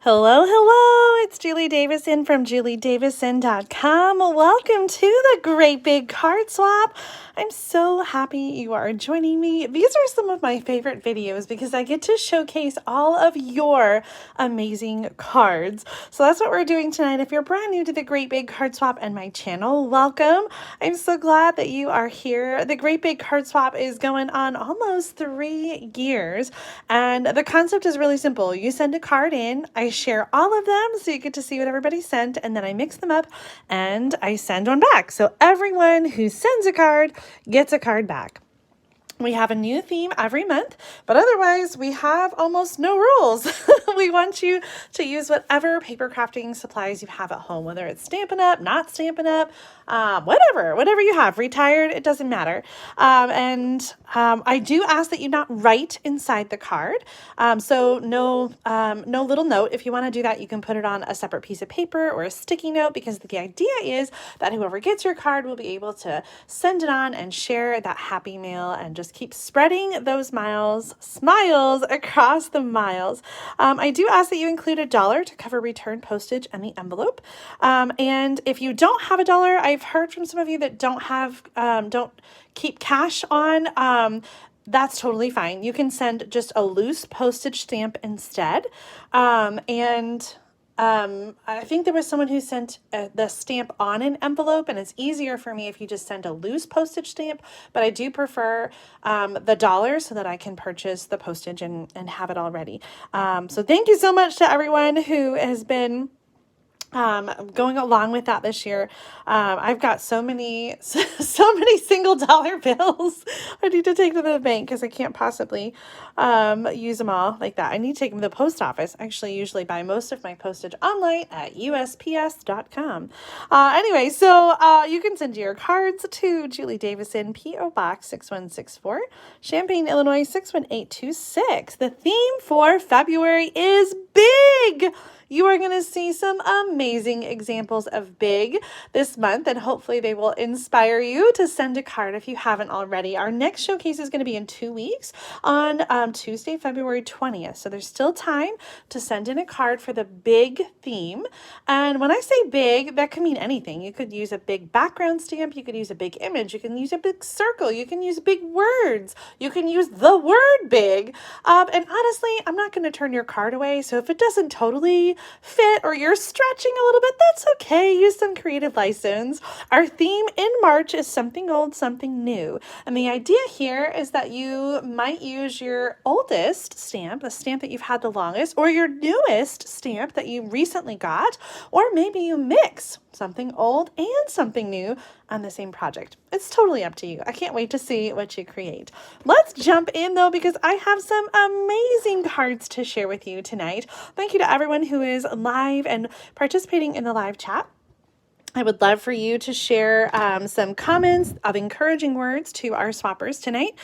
Hello, hello, it's Julie Davison from juliedavison.com. Welcome to the Great Big Card Swap. I'm so happy you are joining me. These are some of my favorite videos because I get to showcase all of your amazing cards. So that's what we're doing tonight. If you're brand new to the Great Big Card Swap and my channel, welcome. I'm so glad that you are here. The Great Big Card Swap is going on almost 3 years, and the concept is really simple. You send a card in, I share all of them so you get to see what everybody sent, and then I mix them up and I send one back. So everyone who sends a card gets a card back. We have a new theme every month, but otherwise we have almost no rules. We want you to use whatever paper crafting supplies you have at home, whether it's Stampin' Up, not Stampin' Up, whatever you have, retired, it doesn't matter. I do ask that you not write inside the card. So no little note. If you want to do that, you can put it on a separate piece of paper or a sticky note, because the idea is that whoever gets your card will be able to send it on and share that happy mail and just keep spreading those smiles across the miles. I do ask that you include $1 to cover return postage and the envelope. And if you don't have $1, I've heard from some of you that don't keep cash on. That's totally fine. You can send just a loose postage stamp instead. I think there was someone who sent the stamp on an envelope, and it's easier for me if you just send a loose postage stamp, but I do prefer the $1 so that I can purchase the postage and have it all ready. So thank you so much to everyone who has been going along with that this year. I've got so many single dollar bills I need to take to the bank because I can't possibly use them all like that. I need to take them to the post office. I actually usually buy most of my postage online at USPS.com. Anyway, so you can send your cards to Julie Davison, P.O. Box 6164, Champaign, Illinois 61826. The theme for February is big. You are going to see some amazing examples of big this month, and hopefully they will inspire you to send a card if you haven't already. Our next showcase is going to be in 2 weeks on Tuesday, February 20th. So there's still time to send in a card for the big theme. And when I say big, that could mean anything. You could use a big background stamp. You could use a big image. You can use a big circle. You can use big words. You can use the word big. And honestly, I'm not going to turn your card away. So if it doesn't totally fit or you're stretching a little bit, that's okay. Use some creative license. Our theme in March is something old, something new. And the idea here is that you might use your oldest stamp, the stamp that you've had the longest, or your newest stamp that you recently got, or maybe you mix something old and something new on the same project. It's totally up to you. I can't wait to see what you create. Let's jump in though, because I have some amazing cards to share with you tonight. Thank you to everyone who is live and participating in the live chat. I would love for you to share some comments of encouraging words to our swappers tonight.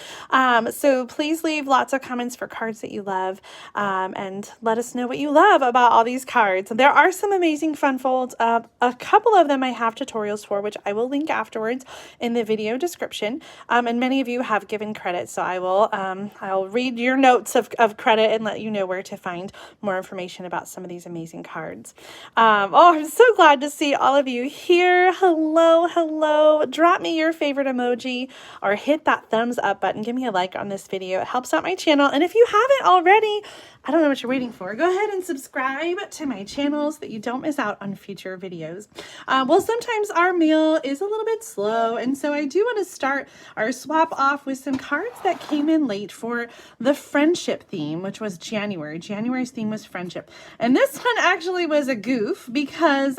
So please leave lots of comments for cards that you love, and let us know what you love about all these cards. There are some amazing fun folds. A couple of them I have tutorials for, which I will link afterwards in the video description. And many of you have given credit, so I'll read your notes of credit and let you know where to find more information about some of these amazing cards. I'm so glad to see all of you here. Hello. Drop me your favorite emoji or hit that thumbs up button. Give me a like on this video. It helps out my channel. And if you haven't already, I don't know what you're waiting for. Go ahead and subscribe to my channel so that you don't miss out on future videos. Well, sometimes our mail is a little bit slow, and so I do want to start our swap off with some cards that came in late for the friendship theme, which was January. January's theme was friendship. And this one actually was a goof because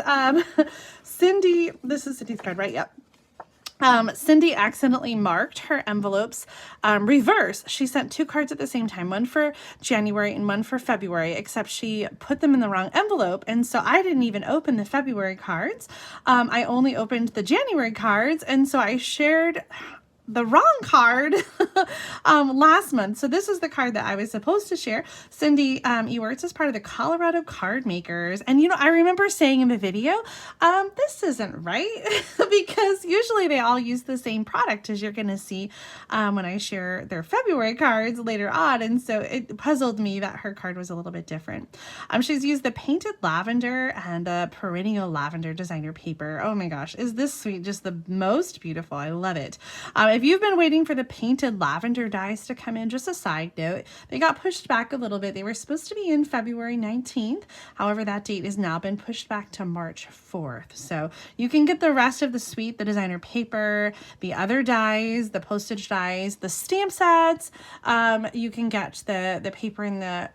Cindy, this is Cindy's card, right? Yep. Cindy accidentally marked her envelopes reverse. She sent 2 cards at the same time, one for January and one for February, except she put them in the wrong envelope. And so I didn't even open the February cards. I only opened the January cards. And so I shared the wrong card last month. So this is the card that I was supposed to share. Cindy Ewerts is part of the Colorado Card Makers. And you know, I remember saying in the video, this isn't right because usually they all use the same product, as you're going to see when I share their February cards later on. And so it puzzled me that her card was a little bit different. She's used the Painted Lavender and the Perennial Lavender designer paper. Oh my gosh, is this sweet? Just the most beautiful. I love it. If you've been waiting for the Painted Lavender dies to come in, just a side note, they got pushed back a little bit. They were supposed to be in February 19th. However, that date has now been pushed back to March 4th. So you can get the rest of the suite, the designer paper, the other dies, the postage dies, the stamp sets. You can get the paper and the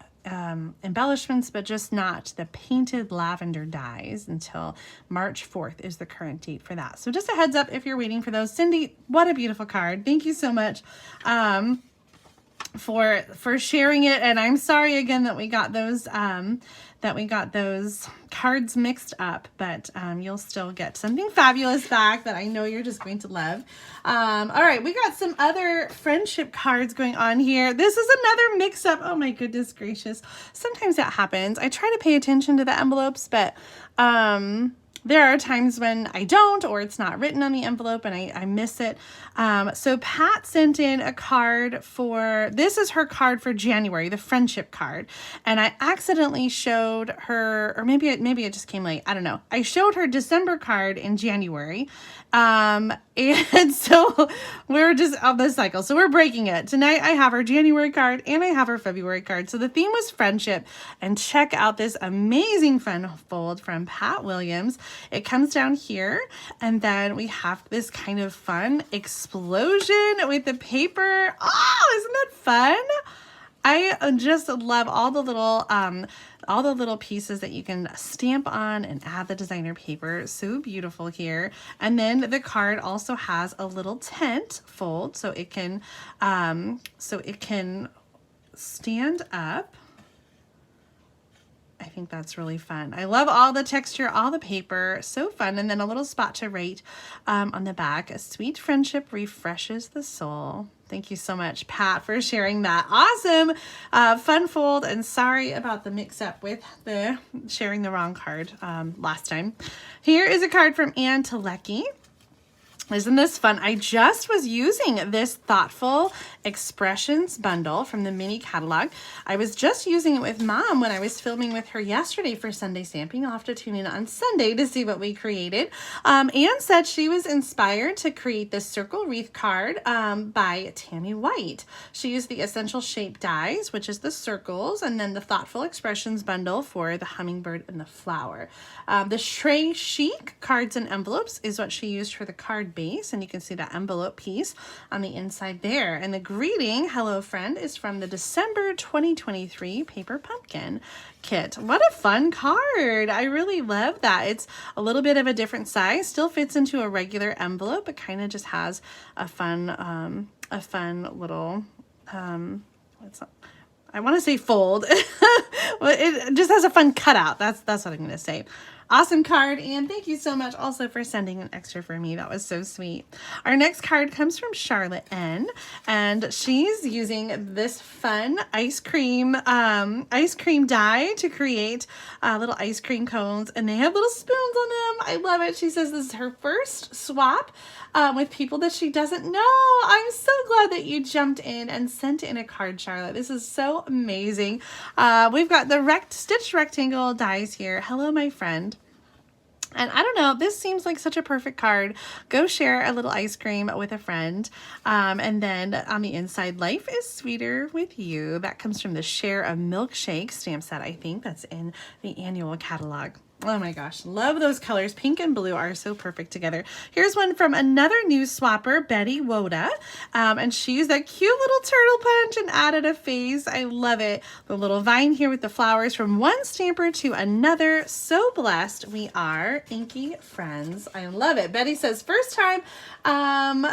embellishments, but just not the Painted Lavender dies until March 4th is the current date for that. So just a heads up if you're waiting for those. Cindy, what a beautiful card. Thank you so much for sharing it. And I'm sorry again that we got those cards mixed up, but you'll still get something fabulous back that I know you're just going to love. All right, we got some other friendship cards going on here. This is another mix up. Oh my goodness gracious. Sometimes that happens. I try to pay attention to the envelopes, but there are times when I don't, or it's not written on the envelope and I miss it. So Pat sent in a card for, this is her card for January, the friendship card. And I accidentally showed her, or maybe it just came late. I don't know. I showed her December card in January. And so we're just on this cycle. So we're breaking it. Tonight I have her January card and I have her February card. So the theme was friendship, and check out this amazing fun fold from Pat Williams. It comes down here, and then we have this kind of fun explosion with the paper. Oh, isn't that fun? I just love all the little pieces that you can stamp on and add the designer paper. So beautiful here. And then the card also has a little tent fold, so it can stand up. I think that's really fun. I love all the texture, all the paper, so fun. And then a little spot to write on the back. A sweet friendship refreshes the soul. Thank you so much, Pat, for sharing that. Awesome fun fold, and sorry about the mix-up with the sharing the wrong card last time. Here is a card from Ann Telecki. Isn't this fun? I just was using this Thoughtful Expressions bundle from the mini catalog. I was just using it with Mom when I was filming with her yesterday for Sunday Stamping. I'll have to tune in on Sunday to see what we created. Anne said she was inspired to create this circle wreath card by Tammy White. She used the Essential Shape dies, which is the circles, and then the Thoughtful Expressions bundle for the hummingbird and the flower. The Shrey Chic cards and envelopes is what she used for the card base, and you can see that envelope piece on the inside there. And the greeting, hello friend, is from the December 2023 Paper Pumpkin kit. What a fun card. I really love that. It's a little bit of a different size, still fits into a regular envelope, but kind of just has a fun little, I want to say fold. Well, it just has a fun cutout. That's what I'm going to say. Awesome card, and thank you so much also for sending an extra for me. That was so sweet. Our next card comes from Charlotte N, and she's using this fun ice cream die to create little ice cream cones, and they have little spoons on them. I love it. She says this is her first swap with people that she doesn't know. I'm so glad that you jumped in and sent in a card, Charlotte. This is so amazing. We've got the stitched rectangle dies here. Hello, my friend. And I don't know, this seems like such a perfect card. Go share a little ice cream with a friend. And then on the inside, life is sweeter with you. That comes from the Share a Milkshake stamp set, I think. That's in the annual catalog. Oh my gosh, love those colors. Pink and blue are so perfect together. Here's one from another new swapper, Betty Woda. And she used that cute little turtle punch and added a face. I love it. The little vine here with the flowers from one stamper to another. So blessed we are. Inky friends. I love it. Betty says, first time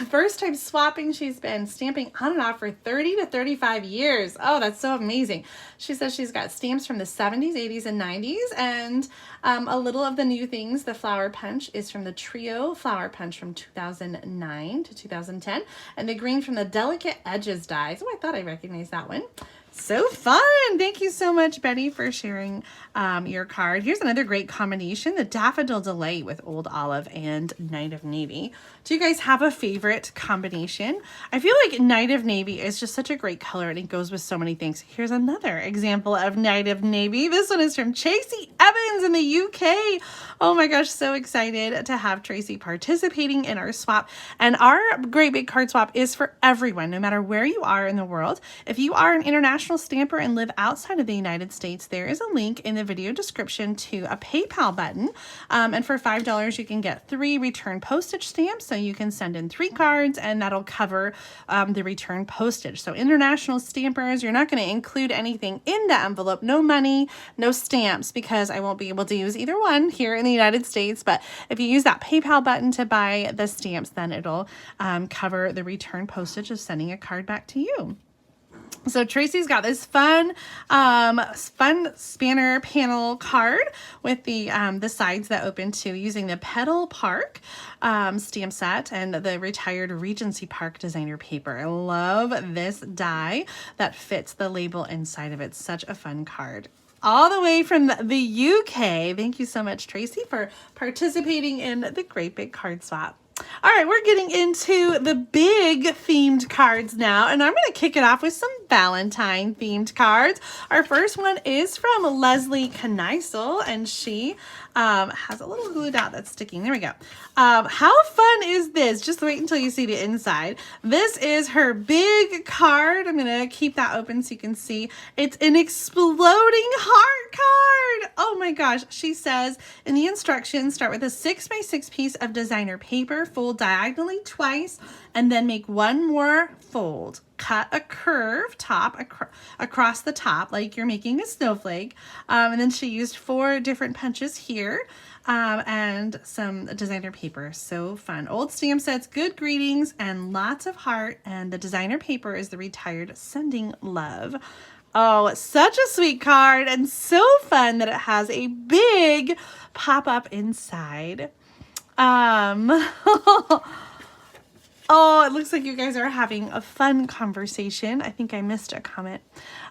first time swapping. She's been stamping on and off for 30 to 35 years. Oh, that's so amazing. She says she's got stamps from the 70s, 80s, and 90s, and a little of the new things. The flower punch is from the Trio Flower Punch from 2009 to 2010, and the green from the Delicate Edges dies. Oh, I thought I recognized that one. So fun. Thank you so much, Betty, for sharing your card. Here's another great combination, the Daffodil Delight with Old Olive and Night of Navy. Do you guys have a favorite combination? I feel like Night of Navy is just such a great color and it goes with so many things. Here's another example of Night of Navy. This one is from Tracy Evans in the UK. Oh my gosh, so excited to have Tracy participating in our swap. And our Great Big Card Swap is for everyone, no matter where you are in the world. If you are an international stamper and live outside of the United States, there is a link in the video description to a PayPal button. And for $5, you can get 3 return postage stamps. So you can send in 3 cards and that'll cover the return postage. So international stampers, you're not going to include anything in the envelope, no money, no stamps, because I won't be able to use either one here in the United States. But if you use that PayPal button to buy the stamps, then it'll cover the return postage of sending a card back to you. So Tracy's got this fun spanner panel card with the sides that open to using the Petal Park stamp set and the Retired Regency Park designer paper. I love this die that fits the label inside of it. Such a fun card. All the way from the UK. Thank you so much, Tracy, for participating in the Great Big Card Swap. All right, we're getting into the big themed cards now, and I'm going to kick it off with some Valentine themed cards. Our first one is from Leslie Kneisel, and she has a little glue dot that's sticking. There we go. How fun is this? Just wait until you see the inside. This is her big card. I'm going to keep that open so you can see. It's an exploding heart card. Oh my gosh. She says in the instructions, start with a 6x6 piece of designer paper, fold diagonally twice, and then make one more fold. Cut a curve top across the top like you're making a snowflake. And then she used 4 different punches here and some designer paper. So fun. Old stamp sets, good greetings, and lots of heart. And the designer paper is the Retired Sending Love. Oh, such a sweet card and so fun that it has a big pop-up inside. Oh, it looks like you guys are having a fun conversation. I think I missed a comment.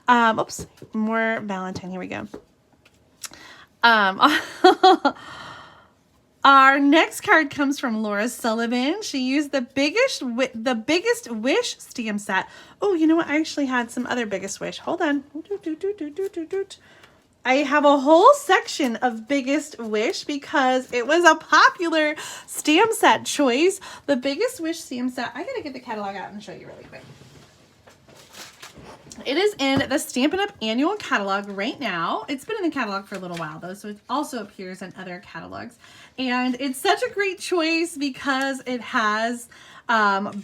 Oops, more Valentine. Here we go. Our next card comes from Laura Sullivan. She used the Biggest Wish stamp set. Oh, you know what? I actually had some other Biggest Wish. Hold on. I have a whole section of Biggest Wish because it was a popular stamp set choice. The Biggest Wish stamp set. I gotta get the catalog out and show you really quick. It is in the Stampin' Up! Annual catalog right now. It's been in the catalog for a little while though, so it also appears in other catalogs. And it's such a great choice because it has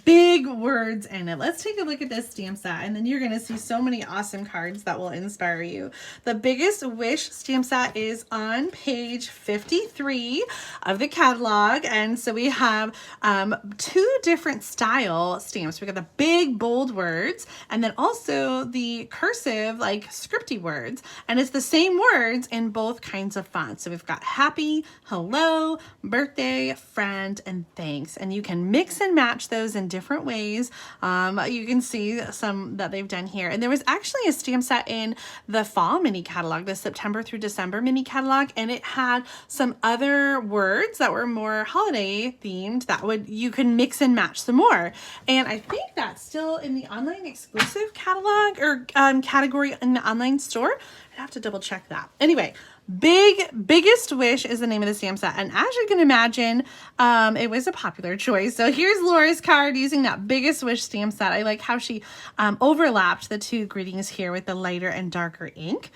big words in it. Let's take a look at this stamp set and then you're going to see so many awesome cards that will inspire you. The Biggest Wish stamp set is on page 53 of the catalog, and so we have 2 different style stamps. We got the big bold words and then also the cursive like scripty words, and it's the same words in both kinds of fonts. So we've got happy, hello, birthday, friend, and thanks, and you can mix and match those in different ways. You can see some that they've done here. And there was actually a stamp set in the fall mini catalog, the September through December mini catalog, and it had some other words that were more holiday themed that you can mix and match some more. And I think that's still in the online exclusive catalog or category in the online store. I'd have to double check that. Anyway, Biggest Wish is the name of the stamp set, and as you can imagine, it was a popular choice. So here's Laura's card using that Biggest Wish stamp set. I like how she overlapped the 2 greetings here with the lighter and darker ink.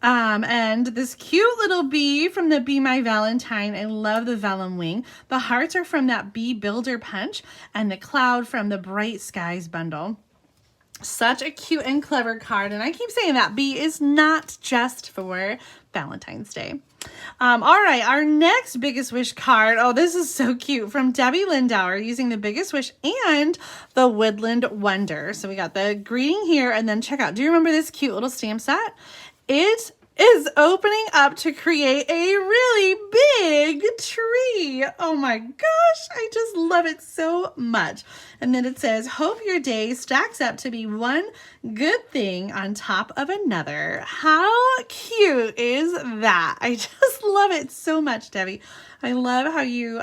And this cute little bee from the Be My Valentine. I love the vellum wing. The hearts are from that Bee Builder punch, and the cloud from the Bright Skies bundle. Such a cute and clever card. And I keep saying that B is not just for Valentine's Day. All right, our next Biggest Wish card. Oh, this is so cute, from Debbie Lindauer, using the Biggest Wish and the Woodland Wonder. So we got the greeting here, and then check out. Do you remember this cute little stamp set? It is opening up to create a really big tree. Oh my gosh, I just love it so much. And then it says, hope your day stacks up to be one good thing on top of another. How cute is that? I just love it so much, Debbie. I love how you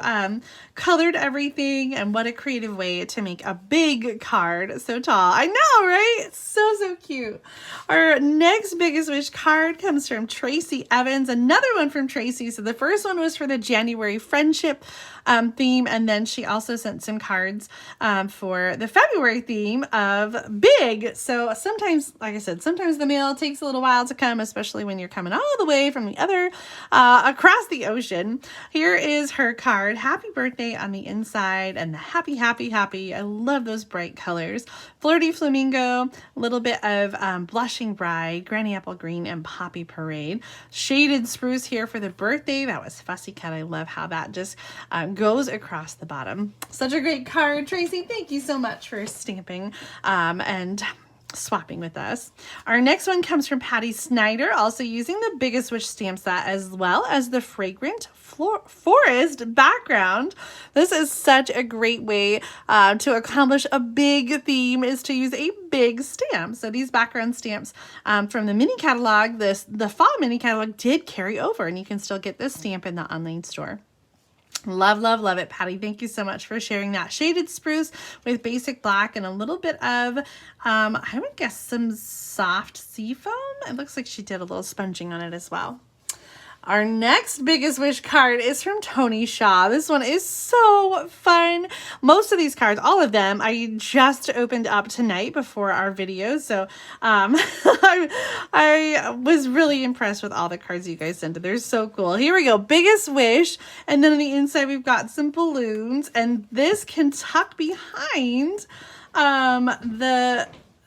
colored everything, and what a creative way to make a big card so tall. I know, right? It's so, so cute. Our next Biggest Wish card comes from Tracy Evans, another one from Tracy. So the first one was for the January friendship theme, and then she also sent some cards for the February theme of big. So sometimes, like I said, sometimes the mail takes a little while to come, especially when you're coming all the way from the other across the ocean. Here is her card. Happy birthday on the inside, and the happy, happy, happy. I love those bright colors. Flirty Flamingo, a little bit of Blushing Bride, Granny Apple Green, and Poppy Parade. Shaded Spruce here for the birthday. That was Fussy Cat. I love how that just goes across the bottom. Such a great card, Tracy. Thank you so much for stamping and swapping with us. Our next one comes from Patty Snyder, also using the Biggest Wish stamp set, as well as the Fragrant Forest background. This is such a great way to accomplish a big theme, is to use a big stamp. So these background stamps from the mini catalog, the fall mini catalog, did carry over, and you can still get this stamp in the online store. Love, love, love it, Patty. Thank you so much for sharing that. Shaded Spruce with basic black and a little bit of, I would guess, some soft sea foam. It looks like she did a little sponging on it as well. Our next Biggest Wish card is from Tony Shaw. This one is so fun. Most of these cards, all of them, I just opened up tonight before our video. So I was really impressed with all the cards you guys sent. They're so cool. Here we go. Biggest Wish. And then on the inside, we've got some balloons. And this can tuck behind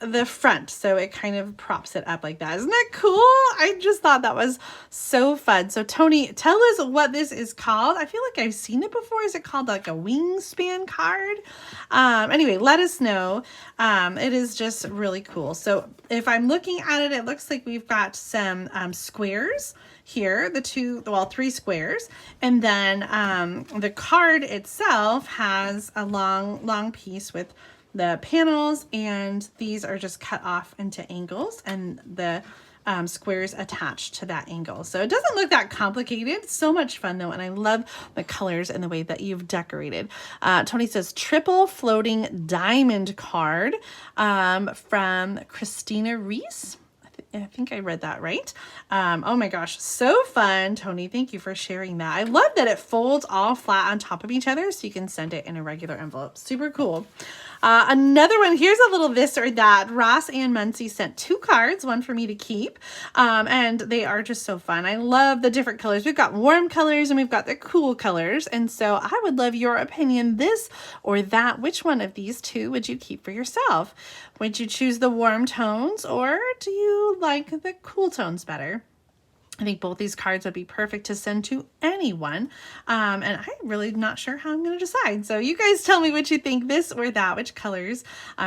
the front, so it kind of props it up like that. Isn't that cool? I just thought that was so fun. So Tony, tell us what this is called. I feel like I've seen it before. Is it called like a wingspan card? Anyway, let us know. It is just really cool. So if I'm looking at it, it looks like we've got some squares here, three squares, and then the card itself has a long piece with the panels, and these are just cut off into angles, and the squares attached to that angle. So it doesn't look that complicated. So much fun though, and I love the colors and the way that you've decorated. Tony says triple floating diamond card from Christina Reese. I think I read that right. Oh my gosh, so fun, Tony. Thank you for sharing that. I love that it folds all flat on top of each other, so you can send it in a regular envelope. Super cool. Another one, here's a little this or that. Ross and Muncie sent 2 cards, one for me to keep, and they are just so fun. I love the different colors. We've got warm colors and we've got the cool colors, and so I would love your opinion, this or that. Which one of these 2 would you keep for yourself? Would you choose the warm tones, or do you like the cool tones better? I think both these cards would be perfect to send to anyone. And I'm really not sure how I'm going to decide. So you guys tell me what you think, this or that. Which colors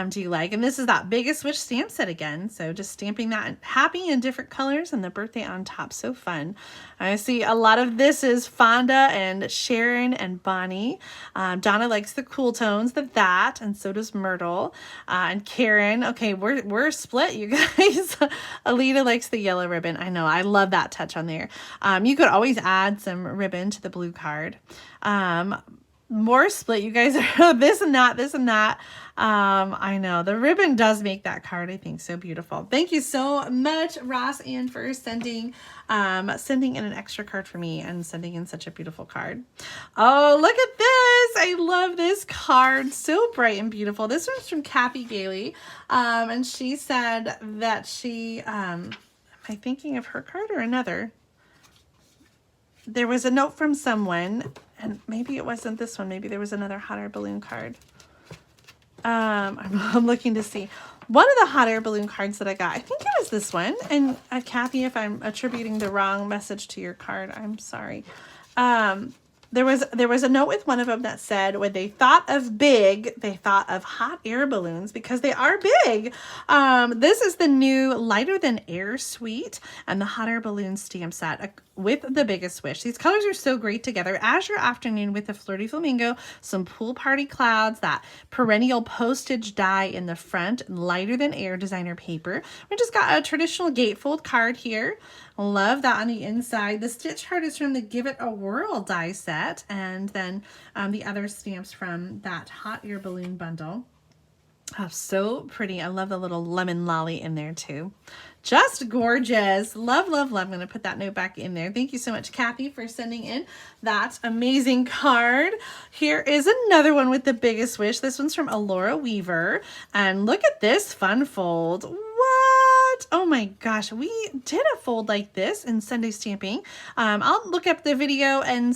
do you like? And this is that Biggest Wish stamp set again. So just stamping that happy in different colors and the birthday on top. So fun. I see a lot of this is Fonda and Sharon and Bonnie. Donna likes the cool tones, that, and so does Myrtle. And Karen. Okay, we're split, you guys. Alita likes the yellow ribbon. I know. I love that touch on there. You could always add some ribbon to the blue card. More split, you guys are this and that. I know the ribbon does make that card, I think, so beautiful. Thank you so much, Ross Ann, for sending in an extra card for me and sending in such a beautiful card. Oh, look at this. I love this card. So bright and beautiful. This one's from Kathy Gailey. And she said that she, am I thinking of her card or another? There was a note from someone, and maybe it wasn't this one. Maybe there was another hot air balloon card. I'm looking to see. one of the hot air balloon cards that I got. I think it was this one. And Kathy, if I'm attributing the wrong message to your card, I'm sorry. There was a note with one of them that said when they thought of big, they thought of hot air balloons because they are big. This is the new Lighter Than Air Suite and the hot air balloon stamp set with the biggest wish. These colors are so great together. Azure Afternoon with the Flirty Flamingo, some pool party clouds, that perennial postage die in the front, Lighter Than Air designer paper. We just got a traditional gatefold card here. Love that on the inside. The stitch card is from the Give It a Whirl die set, and then the other stamps from that hot air balloon bundle. Oh, so pretty. I love the little lemon lolly in there too. Just gorgeous. Love, love, love. I'm going to put that note back in there. Thank you so much, Kathy, for sending in that amazing card. Here is another one with the biggest wish. This one's from Alora Weaver. And look at this fun fold. What? Oh my gosh. We did a fold like this in Sunday Stamping. I'll look up the video and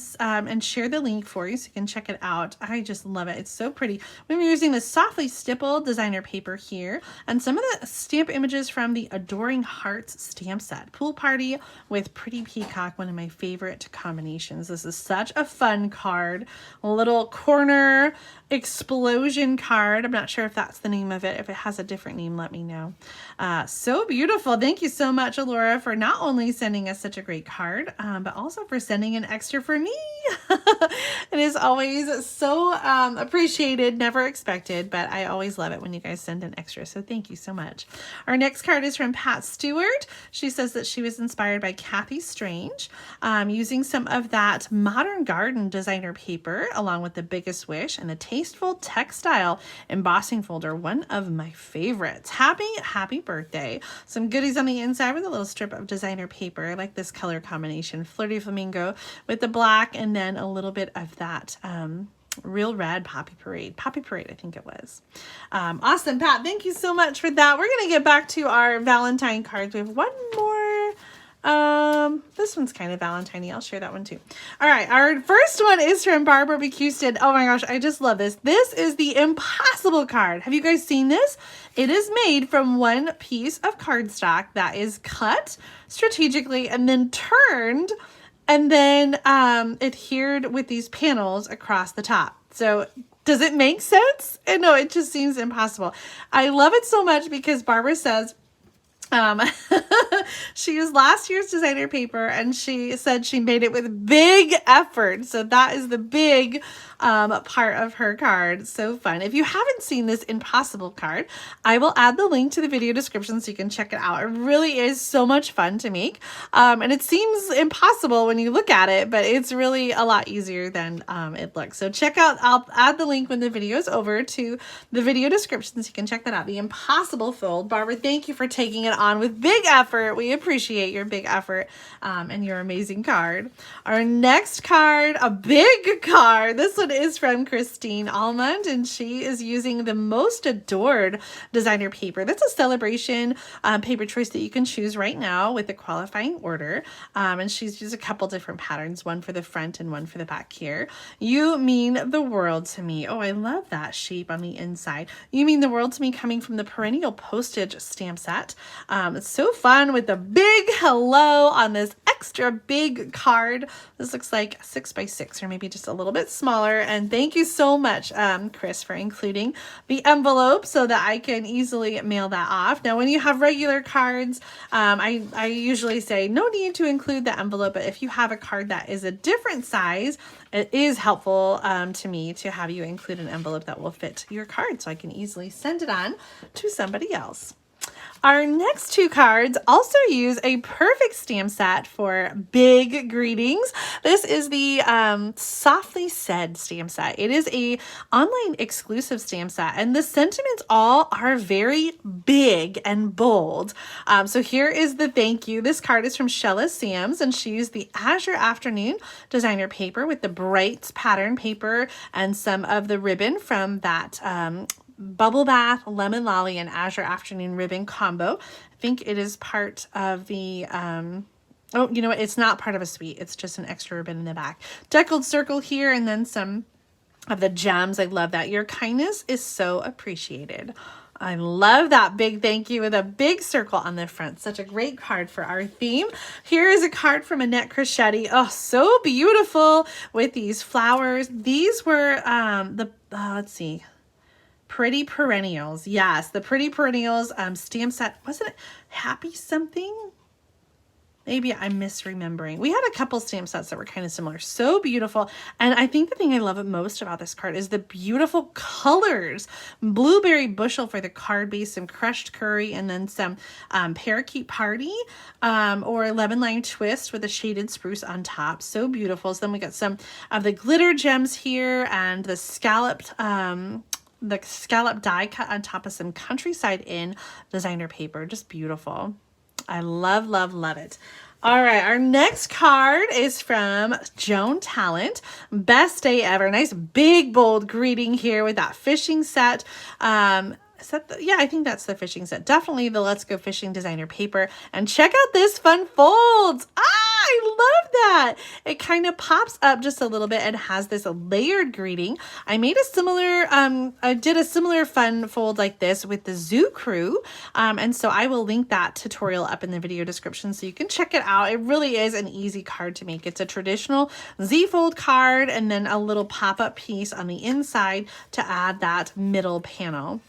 share the link for you so you can check it out. I just love it. It's so pretty. We're using the softly stippled designer paper here and some of the stamp images from the Adoring Hearts stamp set. Pool Party with Pretty Peacock, one of my favorite combinations. This is such a fun card. A little corner explosion card. I'm not sure if that's the name of it. If it has a different name, let me know. So beautiful. Thank you so much, Alora, for not only sending us such a great card, but also for sending an extra for me. It is always so appreciated, never expected, but I always love it when you guys send an extra. So thank you so much. Our next card is from Pat Stewart. She says that she was inspired by Kathy Strange, using some of that Modern Garden designer paper along with the Biggest Wish and the Tasteful Textile embossing folder, one of my favorites. Happy birthday. Some goodies on the inside with a little strip of designer paper. I like this color combination, Flirty Flamingo with the black and then a little bit of that Real Red Poppy Parade, I think it was. Awesome, Pat. Thank you so much for that. We're going to get back to our Valentine cards. We have one more. This one's kind of Valentine-y. I'll share that one too. All right. Our first one is from Barbara B. Houston. Oh my gosh. I just love this. This is the Impossible card. Have you guys seen this? It is made from one piece of cardstock that is cut strategically and then turned and then adhered with these panels across the top. So does it make sense? And no, it just seems impossible. I love it so much because Barbara says, she used last year's designer paper and she said she made it with big effort. So that is the big part of her card. So fun. If you haven't seen this Impossible card, I will add the link to the video description so you can check it out. It really is so much fun to make. And it seems impossible when you look at it, but it's really a lot easier than it looks. So check out, I'll add the link when the video is over to the video description so you can check that out. The Impossible fold. Barbara, thank you for taking it on with big effort. We appreciate your big effort and your amazing card. Our next card, a big card. This one is from Christine Almond, and she is using the Most Adored designer paper. That's a Sale-a-Bration paper choice that you can choose right now with a qualifying order. And she's used a couple different patterns, one for the front and one for the back here. You mean the world to me. Oh, I love that shape on the inside. You mean the world to me, coming from the perennial postage stamp set. It's so fun with the big hello on this extra big card. This looks like 6x6 or maybe just a little bit smaller. And thank you so much, Chris, for including the envelope so that I can easily mail that off. Now, when you have regular cards, I usually say no need to include the envelope, but if you have a card that is a different size, it is helpful to me to have you include an envelope that will fit your card so I can easily send it on to somebody else. Our next two cards also use a perfect stamp set for big greetings. This is the Softly Said stamp set. It is a online exclusive stamp set, and the sentiments all are very big and bold. So here is the thank you. This card is from Shella Sams, and she used the Azure Afternoon designer paper with the bright pattern paper and some of the ribbon from that Bubble Bath, Lemon Lolly, and Azure Afternoon ribbon combo. I think it is part of the, oh, you know what? It's not part of a suite. It's just an extra ribbon in the back. Deckled circle here, and then some of the gems. I love that. Your kindness is so appreciated. I love that big thank you with a big circle on the front. Such a great card for our theme. Here is a card from Annette Crescetti. Oh, so beautiful with these flowers. These were let's see, Pretty Perennials. Yes, the Pretty Perennials stamp set. Wasn't it Happy something? Maybe I'm misremembering. We had a couple stamp sets that were kind of similar. So beautiful. And I think the thing I love most about this card is the beautiful colors. Blueberry bushel for the card base, some crushed curry, and then some parakeet party or lemon lime twist with a shaded spruce on top. So beautiful. So then we got some of the glitter gems here and the scalloped die cut on top of some Countryside Inn designer paper. Just beautiful. I love, love, love it. All right, our next card is from Joan Talent. Best day ever. Nice big bold greeting here with that fishing set. Yeah, I think that's the fishing set. Definitely the Let's Go Fishing designer paper. And check out this fun folds. I love that. It kind of pops up just a little bit and has this layered greeting. I made a similar, I did a similar fun fold like this with the Zoo Crew. And so I will link that tutorial up in the video description so you can check it out. It really is an easy card to make. It's a traditional Z-fold card and then a little pop-up piece on the inside to add that middle panel.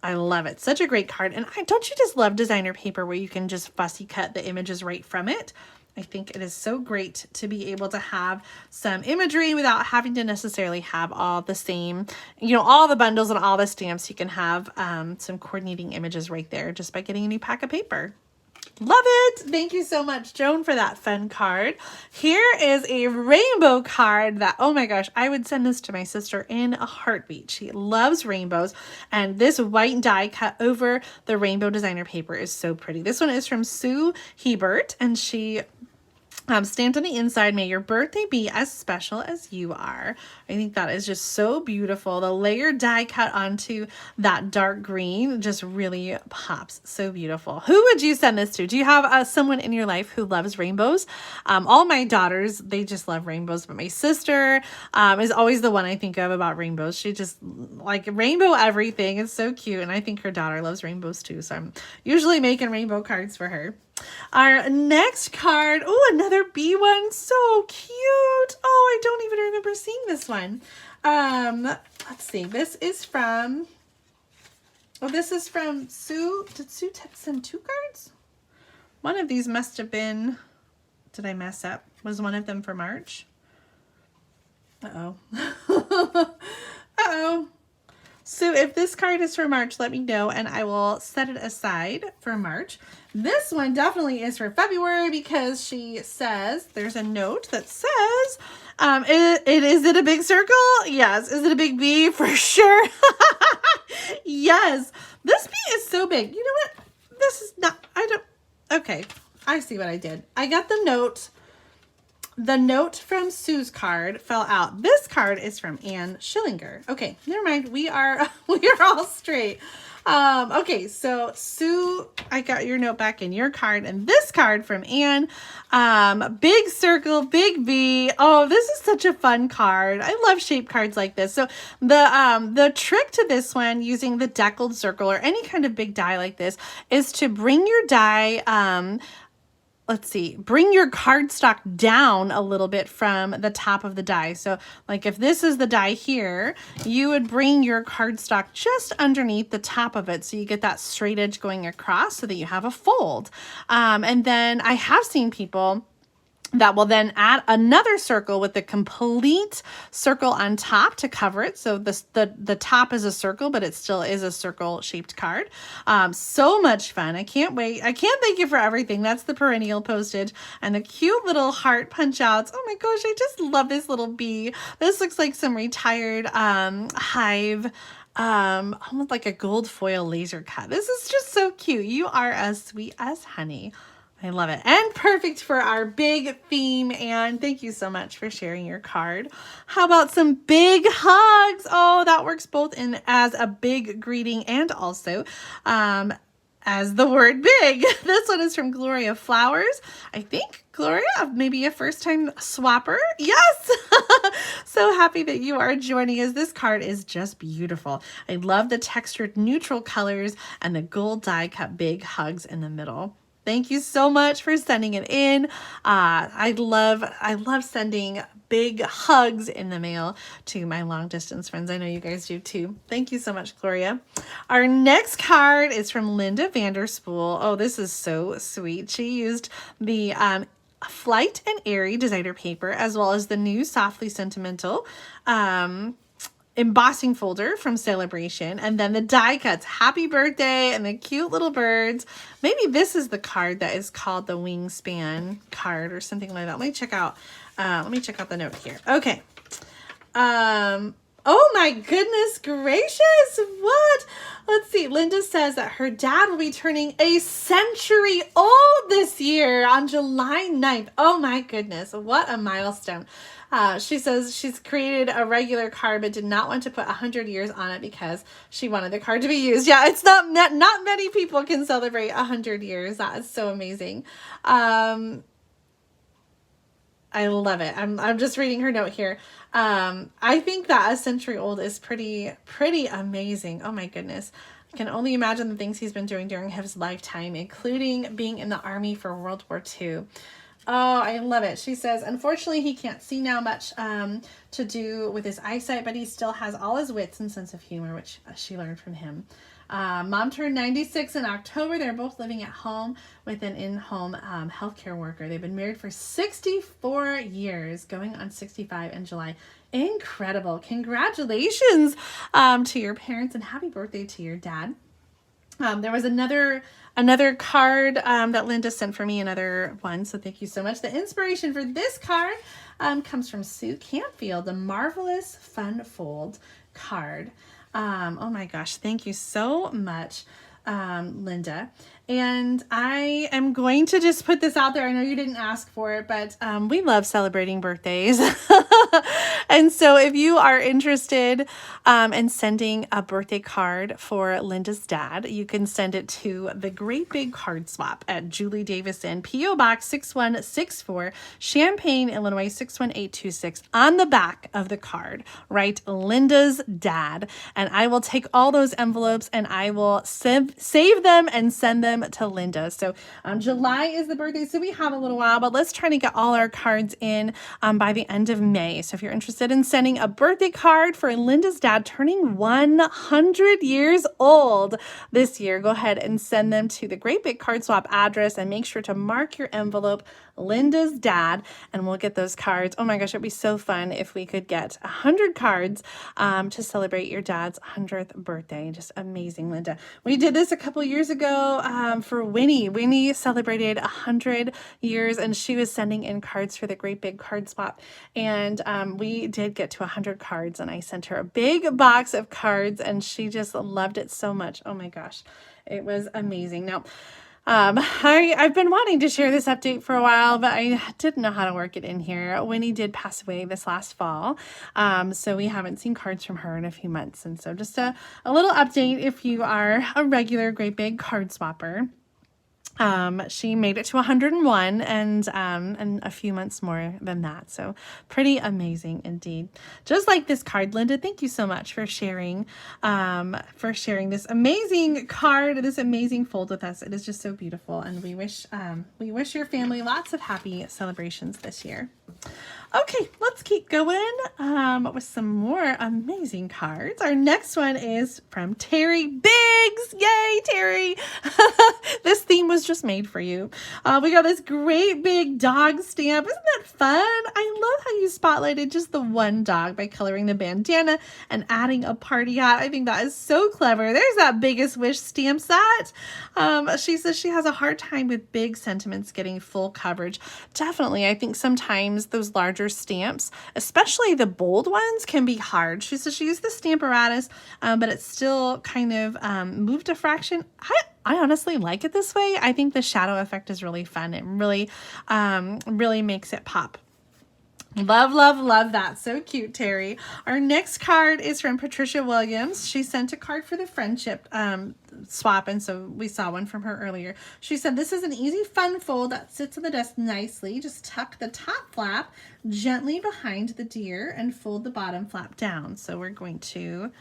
I love it. Such a great card. And don't you just love designer paper where you can just fussy cut the images right from it? I think it is so great to be able to have some imagery without having to necessarily have all the same, all the bundles and all the stamps. You can have some coordinating images right there just by getting a new pack of paper. Love it. Thank you so much, Joan, for that fun card. Here is a rainbow card that, oh my gosh, I would send this to my sister in a heartbeat. She loves rainbows, and this white die cut over the rainbow designer paper is so pretty. This one is from Sue Hebert, and she stamped on the inside, may your birthday be as special as you are. I think that is just so beautiful. The layered die cut onto that dark green just really pops. So beautiful. Who would you send this to? Do you have someone in your life who loves rainbows? All my daughters, they just love rainbows, but my sister is always the one I think of about rainbows. She just like rainbow everything. It's so cute. And I think her daughter loves rainbows too. So I'm usually making rainbow cards for her. Our next card, oh, another bee one, so cute. Oh, I don't even remember seeing this one. Let's see, this is from Sue. Did Sue send 2 cards? One of these must have been, did I mess up? Was one of them for March? Uh-oh. Uh-oh. So if this card is for March, let me know and I will set it aside for March. This one definitely is for February because she says, there's a note that says, is it a big circle? Yes. Is it a big bee? For sure. Yes. This bee is so big. You know what? This is not, okay. I see what I did. I got the note. The note from Sue's card fell out. This card is from Anne Schillinger. Okay, never mind. We are all straight. Okay, so Sue, I got your note back in your card, and this card from Anne. Big circle, big B. Oh, this is such a fun card. I love shape cards like this. So the trick to this one, using the deckled circle or any kind of big die like this, is to bring your die. Bring your cardstock down a little bit from the top of the die. So like if this is the die here, you would bring your cardstock just underneath the top of it. So you get that straight edge going across so that you have a fold. And then I have seen people that will then add another circle with the complete circle on top to cover it. So the top is a circle, but it still is a circle shaped card. So much fun. I can't wait. I can't thank you for everything. That's the perennial postage and the cute little heart punch outs. Oh my gosh, I just love this little bee. This looks like some retired hive, almost like a gold foil laser cut. This is just so cute. You are as sweet as honey. I love it. And perfect for our big theme. And thank you so much for sharing your card. How about some big hugs? Oh, that works both in as a big greeting and also as the word big. This one is from Gloria Flowers. I think, Gloria, maybe a first-time swapper. Yes! So happy that you are joining us. This card is just beautiful. I love the textured neutral colors and the gold die cut big hugs in the middle. Thank you so much for sending it in. I love sending big hugs in the mail to my long distance friends. I know you guys do too. Thank you so much, Gloria. Our next card is from Linda Vanderspool. Oh, this is so sweet. She used the Flight and Airy designer paper, as well as the new Softly Sentimental embossing folder from Sale-a-Bration, and then the die cuts, happy birthday, and the cute little birds. Maybe this is the card that is called the wingspan card or something like that. Let me check out the note here. Okay. Oh my goodness gracious, what? Let's see. Linda says that her dad will be turning a century old this year on July 9th. Oh my goodness, what a milestone. She says she's created a regular card but did not want to put 100 years on it because she wanted the card to be used. Yeah, it's not many people can celebrate 100 years. That is so amazing. I love it. I'm just reading her note here. I think that a century old is pretty amazing. Oh my goodness. I can only imagine the things he's been doing during his lifetime, including being in the Army for World War II. Oh, I love it. She says, unfortunately, he can't see now much to do with his eyesight, but he still has all his wits and sense of humor, which she learned from him. Mom turned 96 in October. They're both living at home with an in-home healthcare worker. They've been married for 64 years, going on 65 in July. Incredible. Congratulations to your parents and happy birthday to your dad. There was another card that Linda sent for me, another one, so thank you so much. The inspiration for this card comes from Sue Campfield, the Marvelous Fun Fold card. Oh my gosh, thank you so much, Linda. And I am going to just put this out there. I know you didn't ask for it, but we love celebrating birthdays. And so if you are interested in sending a birthday card for Linda's dad, you can send it to the Great Big Card Swap at Julie Davison, P.O. Box 6164, Champaign, Illinois 61826. On the back of the card, write Linda's dad. And I will take all those envelopes and I will save them and send them to Linda. So July is the birthday, so we have a little while, but let's try to get all our cards in by the end of May. So if you're interested in sending a birthday card for Linda's dad turning 100 years old this year, go ahead and send them to the Great Big Card Swap address and make sure to mark your envelope Linda's dad, and we'll get those cards. Oh my gosh, it'd be so fun if we could get 100 cards to celebrate your dad's 100th birthday. Just amazing, Linda. We did this a couple years ago for Winnie. Winnie celebrated 100 years and she was sending in cards for the Great Big Card Swap, and we did get to 100 cards, and I sent her a big box of cards and she just loved it so much. Oh my gosh, it was amazing. Now, I've been wanting to share this update for a while, but I didn't know how to work it in here. Winnie did pass away this last fall, so we haven't seen cards from her in a few months. And so just a little update if you are a regular Great Big Card Swapper. She made it to 101 and a few months more than that. So pretty amazing indeed. Just like this card, Linda, thank you so much for sharing this amazing card, this amazing fold with us. It is just so beautiful. And we wish your family lots of happy celebrations this year. Okay, let's keep going with some more amazing cards. Our next one is from Terry Biggs. Yay, Terry! This theme was just made for you. We got this great big dog stamp. Isn't that fun? I love how you spotlighted just the one dog by coloring the bandana and adding a party hat. I think that is so clever. There's that Biggest Wish stamp set. She says she has a hard time with big sentiments getting full coverage. Definitely, I think sometimes those larger stamps, especially the bold ones, can be hard. She says she used the Stamparatus, but it's still kind of moved a fraction. I honestly like it this way. I think the shadow effect is really fun. It really makes it pop. Love, love, love that. So cute, Terry. Our next card is from Patricia Williams. She sent a card for the friendship swap, and so we saw one from her earlier. She said, this is an easy, fun fold that sits on the desk nicely. Just tuck the top flap gently behind the deer and fold the bottom flap down. So we're going to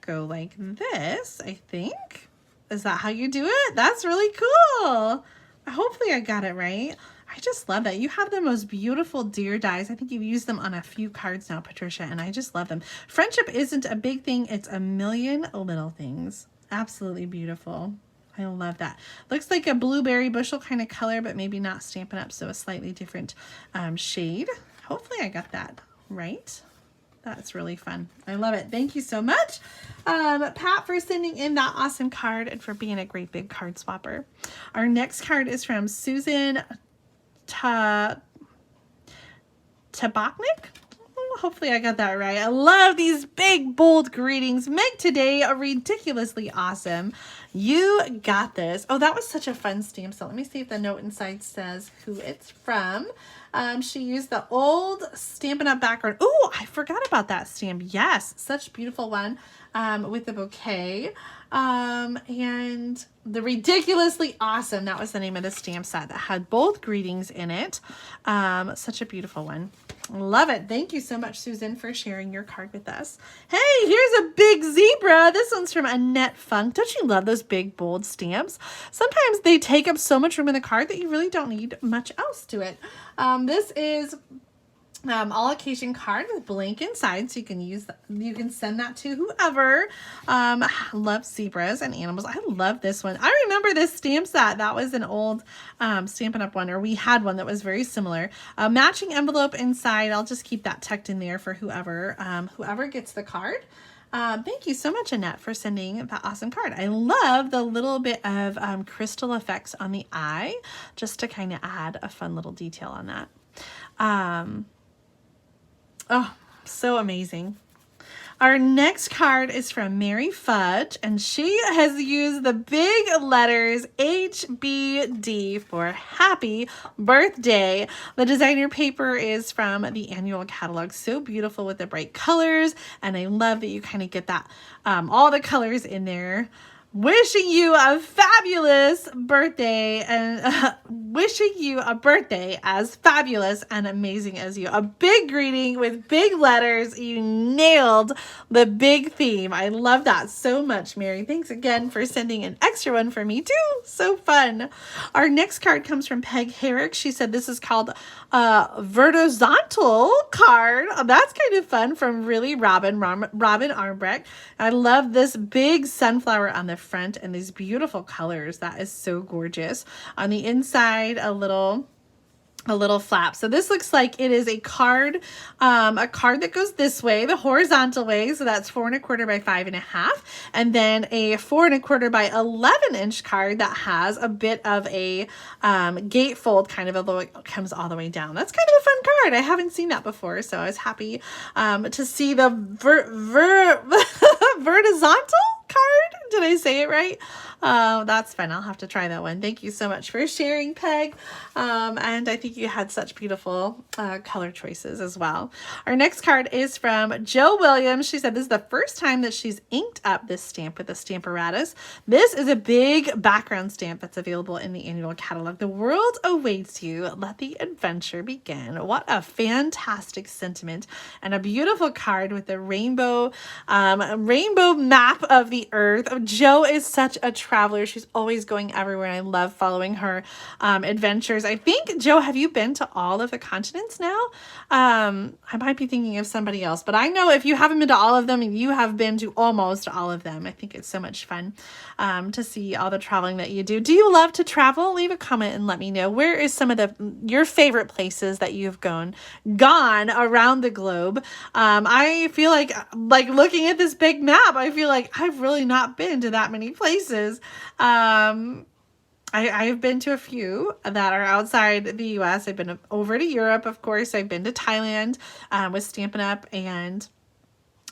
go like this, I think. Is that how you do it? That's really cool. Hopefully I got it right. I just love that. You have the most beautiful deer dies. I think you've used them on a few cards now, Patricia, and I just love them. Friendship isn't a big thing. It's a million little things. Absolutely beautiful. I love that. Looks like a blueberry bushel kind of color, but maybe not Stampin' Up, so a slightly different shade. Hopefully I got that right. That's really fun. I love it. Thank you so much, Pat, for sending in that awesome card and for being a great big card swapper. Our next card is from Susan Tabachnik. Hopefully I got that right. I love these big, bold greetings. Make today a ridiculously awesome. You got this. Oh, that was such a fun stamp. So let me see if the note inside says who it's from. She used the old Stampin' Up background. Oh, I forgot about that stamp. Yes, such a beautiful one with the bouquet. And the ridiculously awesome, that was the name of the stamp set that had both greetings in it. Such a beautiful one. Love it. Thank you so much, Susan, for sharing your card with us. Hey, here's a big zebra. This one's from Annette Funk. Don't you love those big, bold stamps? Sometimes they take up so much room in the card that you really don't need much else to it. This is all occasion card with blank inside, so you can use you can send that to whoever loves zebras and animals. I love this one. I remember this stamp set. That was an old Stampin' Up one, or we had one that was very similar. Matching envelope inside. I'll just keep that tucked in there for whoever whoever gets the card. Thank you so much, Annette, for sending that awesome card. I love the little bit of crystal effects on the eye, just to kind of add a fun little detail on that. Oh, so amazing. Our next card is from Mary Fudge, and she has used the big letters HBD for happy birthday. The designer paper is from the annual catalog. So beautiful with the bright colors, and I love that you kind of get that all the colors in there. Wishing you a fabulous birthday, and wishing you a birthday as fabulous and amazing as you. A big greeting with big letters. You nailed the big theme. I love that so much, Mary. Thanks again for sending an extra one for me too. So fun. Our next card comes from Peg Herrick. She said this is called a verticalizontal card. Oh, that's kind of fun, from Really Robin Armbrecht. I love this big sunflower on the front and these beautiful colors. That is so gorgeous. On the inside, a little flap. So this looks like it is a card that goes this way, the horizontal way. So that's 4 1/4 by 5 1/2, and then a 4 1/4 by 11-inch card that has a bit of a gatefold, kind of, although it comes all the way down. That's kind of a fun card. I haven't seen that before, so I was happy to see the verticalizontal card. Did I say it right? That's fun. I'll have to try that one. Thank you so much for sharing, Peg. And I think you had such beautiful color choices as well. Our next card is from Jill Williams. She said this is the first time that she's inked up this stamp with a Stamparatus. This is a big background stamp that's available in the annual catalog. The world awaits you. Let the adventure begin. What a fantastic sentiment, and a beautiful card with a rainbow map of the earth. Joe is such a traveler. She's always going everywhere, and I love following her adventures. I think, Joe, have you been to all of the continents now? I might be thinking of somebody else, but I know if you haven't been to all of them, you have been to almost all of them. I think it's so much fun to see all the traveling that you do. Do you love to travel? Leave a comment and let me know. Where is some of your favorite places that you've gone around the globe? I feel like looking at this big map, I feel like I've really not been to that many places. I've been to a few that are outside the U.S. I've been over to Europe, of course. I've been to Thailand with Stampin' Up, and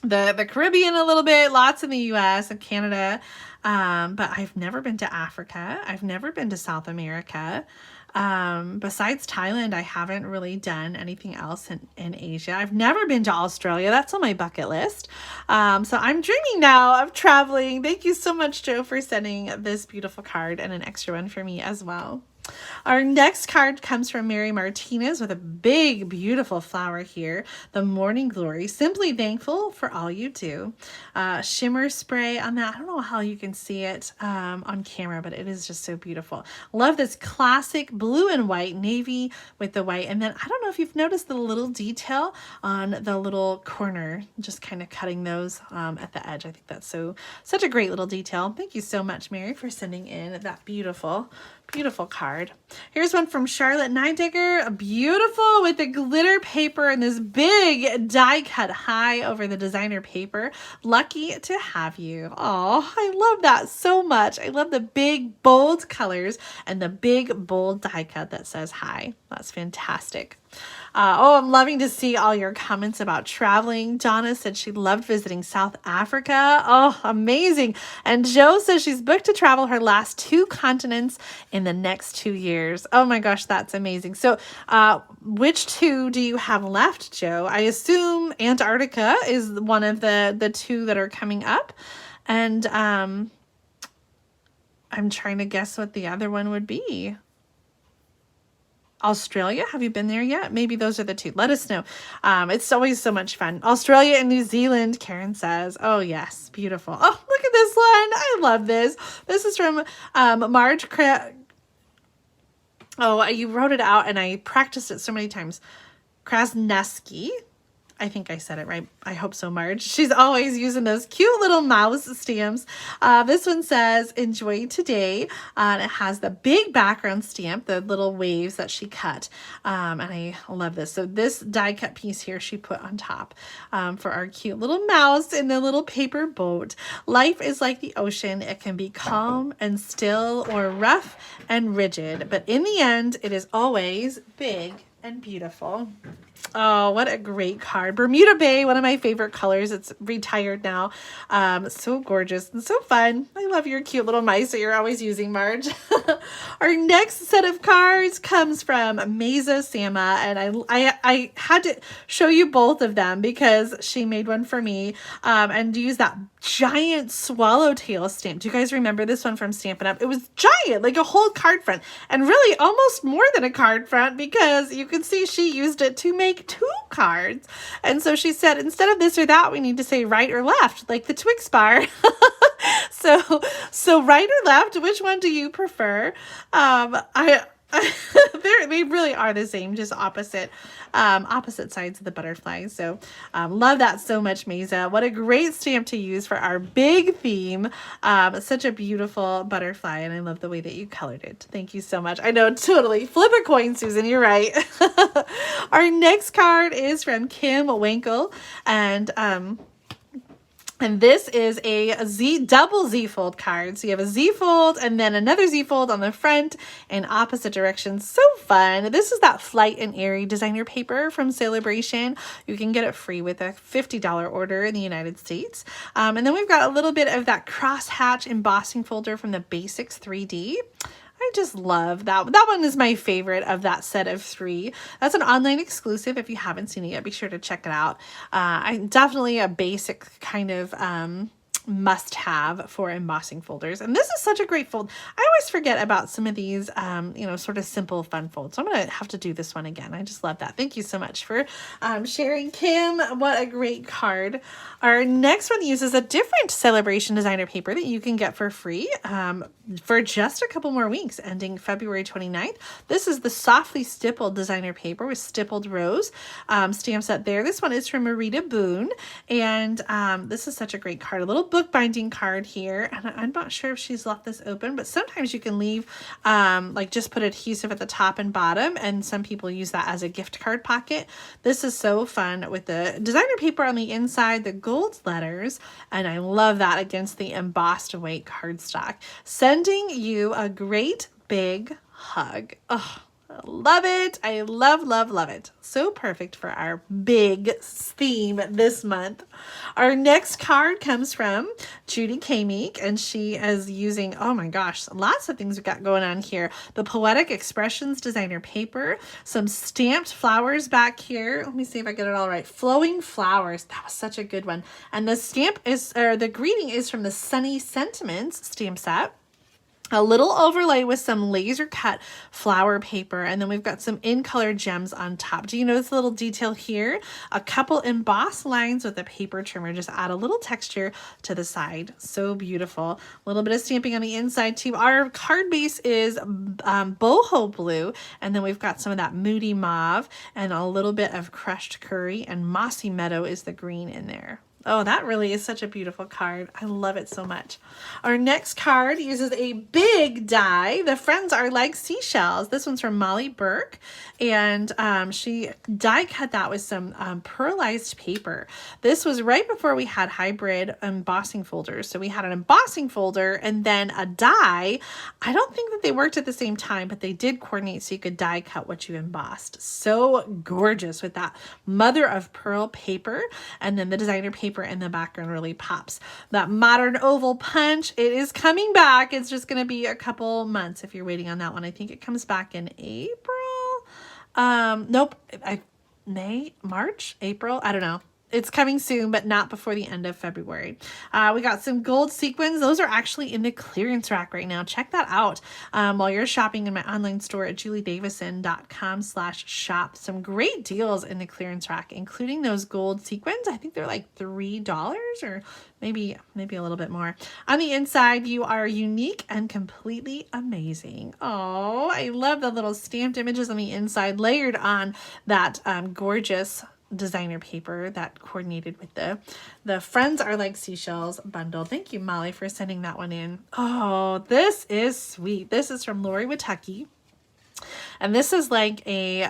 the Caribbean a little bit, lots in the U.S. and Canada. But I've never been to Africa. I've never been to South America. Besides Thailand, I haven't really done anything else in Asia. I've never been to Australia. That's on my bucket list. So I'm dreaming now of traveling. Thank you so much, Joe, for sending this beautiful card and an extra one for me as well. Our next card comes from Mary Martinez with a big, beautiful flower here. The Morning Glory. Simply thankful for all you do. Shimmer spray on that. I don't know how you can see it on camera, but it is just so beautiful. Love this classic blue and white, navy with the white. And then I don't know if you've noticed the little detail on the little corner, just kind of cutting those at the edge. I think that's such a great little detail. Thank you so much, Mary, for sending in that beautiful card. Here's one from Charlotte Nidegger, beautiful with the glitter paper and this big die cut high over the designer paper. Lucky to have you. Oh, I love that so much. I love the big bold colors and the big bold die cut that says hi. That's fantastic. I'm loving to see all your comments about traveling. Donna said she loved visiting South Africa. Oh, amazing. And Jo says she's booked to travel her last 2 continents in the next 2 years. Oh my gosh, that's amazing. So which 2 do you have left, Jo? I assume Antarctica is one of the 2 that are coming up. And I'm trying to guess what the other one would be. Australia, have you been there yet? Maybe those are the 2. Let us know. It's always so much fun. Australia and New Zealand, Karen says. Oh yes, beautiful. Oh, look at this one. I love this. This is from Marge. You wrote it out and I practiced it so many times. Krasneski. I think I said it right. I hope so, Marge. She's always using those cute little mouse stamps. This one says, enjoy today. And it has the big background stamp, the little waves that she cut. And I love this. So this die cut piece here she put on top for our cute little mouse in the little paper boat. Life is like the ocean. It can be calm and still or rough and rigid. But in the end, it is always big and beautiful. Oh, what a great card. Bermuda Bay, one of my favorite colors. It's retired now. So gorgeous and so fun. I love your cute little mice that you're always using, Marge. Our next set of cards comes from Mesa Sama, and I had to show you both of them because she made one for me and use that giant swallowtail stamp. Do you guys remember this one from Stampin' Up? It was giant, like a whole card front, and really almost more than a card front because you can see she used it to make 2 cards. And so she said, instead of this or that, we need to say right or left, like the Twix bar. So right or left, which one do you prefer? They really are the same, just opposite sides of the butterfly. So love that so much, Mesa. What a great stamp to use for our big theme. Such a beautiful butterfly, and I love the way that you colored it. Thank you so much. I know, totally. Flip a coin, Susan. You're right. Our next card is from Kim Winkle, and this is a double Z fold card. So you have a Z fold and then another Z fold on the front in opposite directions. So fun. This is that Flight and Airy designer paper from Sale-a-Bration. You can get it free with a $50 order in the United States. And then we've got a little bit of that crosshatch embossing folder from the Basics 3D. I just love that. That one is my favorite of that set of 3. That's an online exclusive. If you haven't seen it yet, be sure to check it out. I'm definitely a basic kind of must have for embossing folders. And this is such a great fold. I always forget about some of these, sort of simple fun folds. So I'm going to have to do this one again. I just love that. Thank you so much for sharing, Kim. What a great card. Our next one uses a different Sale-a-Bration designer paper that you can get for free for just a couple more weeks, ending February 29th. This is the Softly Stippled designer paper with stippled rows stamp set there. This one is from Marita Boone, and this is such a great card. A little bookbinding card here, and I'm not sure if she's left this open, but sometimes you can leave just put adhesive at the top and bottom, and some people use that as a gift card pocket. This is so fun with the designer paper on the inside, the gold letters, and I love that against the embossed white cardstock. Sending you a great big hug. Oh, Love it. I love, love, love it. So perfect for our big theme this month. Our next card comes from Judy K. and she is using, oh my gosh, lots of things we've got going on here. The Poetic Expressions designer paper, some stamped flowers back here. Let me see if I get it all right. Flowing flowers. That was such a good one. And the stamp is, or the greeting is from the Sunny Sentiments stamp set. A little overlay with some laser cut flower paper, and then we've got some in color gems on top. Do you notice a little detail here? A couple embossed lines with a paper trimmer just add a little texture to the side. So beautiful. A little bit of stamping on the inside too. Our card base is boho blue, and then we've got some of that moody mauve and a little bit of crushed curry, and mossy meadow is the green in there. Oh, that really is such a beautiful card. I love it so much. Our next card uses a big die. The friends are like seashells. This one's from Molly Burke, and she die cut that with some pearlized paper. This was right before we had hybrid embossing folders. So we had an embossing folder and then a die. I don't think that they worked at the same time, but they did coordinate so you could die cut what you embossed. So gorgeous with that mother of pearl paper, and then the designer paper in the background really pops. That modern oval punch, it is coming back. It's just going to be a couple months if you're waiting on that one. I think it comes back in April. Nope. March, April. I don't know. It's coming soon, but not before the end of February. We got some gold sequins. Those are actually in the clearance rack right now. Check that out while you're shopping in my online store at juliedavison.com/shop. Some great deals in the clearance rack, including those gold sequins. I think they're like $3 or maybe a little bit more. On the inside, you are unique and completely amazing. Oh, I love the little stamped images on the inside layered on that gorgeous designer paper that coordinated with the Friends Are Like Seashells bundle. Thank you, Molly, for sending that one in. Oh, this is sweet. This is from Lori Wittucky. And this is like a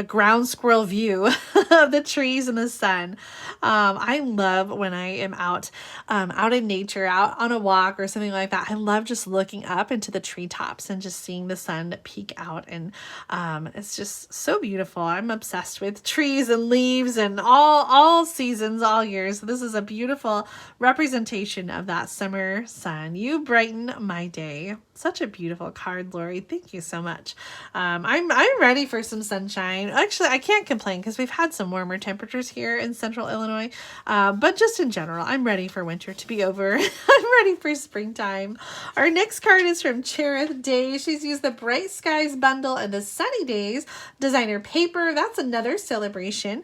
ground squirrel view of the trees and the sun. I love when I am out in nature, out on a walk or something like that. I love just looking up into the treetops and just seeing the sun peek out. And it's just so beautiful. I'm obsessed with trees and leaves and all seasons, all years. So this is a beautiful representation of that summer sun. You brighten my day. Such a beautiful card, Lori. Thank you so much. I'm ready for some sunshine. Actually, I can't complain because we've had some warmer temperatures here in central Illinois. But just in general, I'm ready for winter to be over. I'm ready for springtime. Our next card is from Cherith Day. She's used the Bright Skies bundle and the Sunny Days designer paper. That's another celebration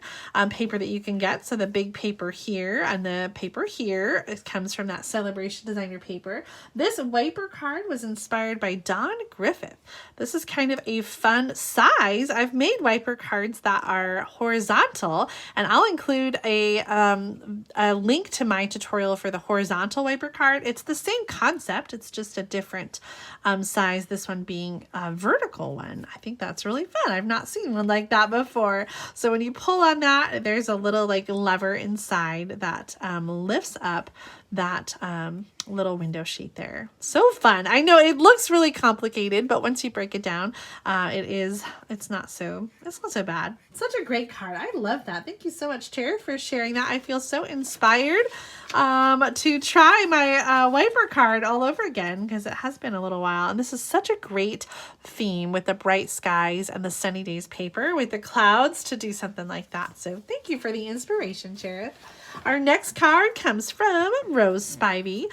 paper that you can get. So the big paper here and the paper here, it comes from that celebration designer paper. This wiper card was inspired by Dawn Griffith. This is kind of a fun size. I've made wiper cards that are horizontal, and I'll include a link to my tutorial for the horizontal wiper card. It's the same concept. It's just a different size, this one being a vertical one. I think that's really fun. I've not seen one like that before. So when you pull on that, there's a little like lever inside that lifts up that little window sheet there. So fun. I know it looks really complicated, but once you break it down, it's not so bad. Such a great card. I love that. Thank you so much, Tara, for sharing that. I feel so inspired to try my wiper card all over again because it has been a little while. And this is such a great theme with the bright skies and the sunny days paper with the clouds to do something like that. So thank you for the inspiration, Cherith. Our next card comes from Rose Spivey.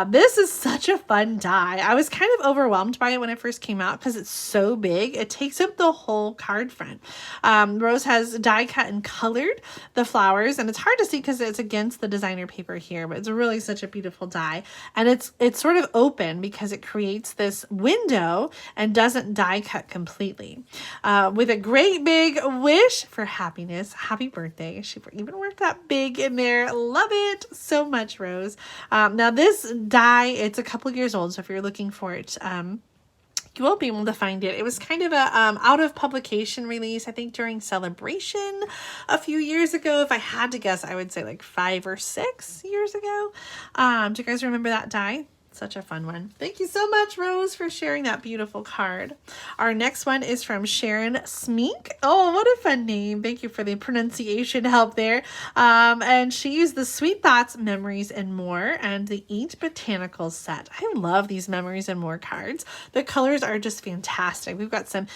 This is such a fun die. I was kind of overwhelmed by it when it first came out because it's so big. It takes up the whole card front. Rose has die cut and colored the flowers, and it's hard to see because it's against the designer paper here, but it's really such a beautiful die. And it's sort of open because it creates this window and doesn't die cut completely. With a great big wish for happiness. Happy birthday. She even worked that big in there. Love it so much, Rose. Now this die, it's a couple years old, so if you're looking for it, you won't be able to find it. It was kind of a out of publication release, I think during Sale-a-Bration a few years ago. If I had to guess, I would say like 5 or 6 years ago. Do you guys remember that die? Such a fun one. Thank you so much, Rose, for sharing that beautiful card. Our next one is from Sharon Smink. Oh, what a fun name. Thank you for the pronunciation help there. And she used the Sweet Thoughts, Memories, and More and the Eat Botanicals set. I love these Memories and More cards. The colors are just fantastic. We've got some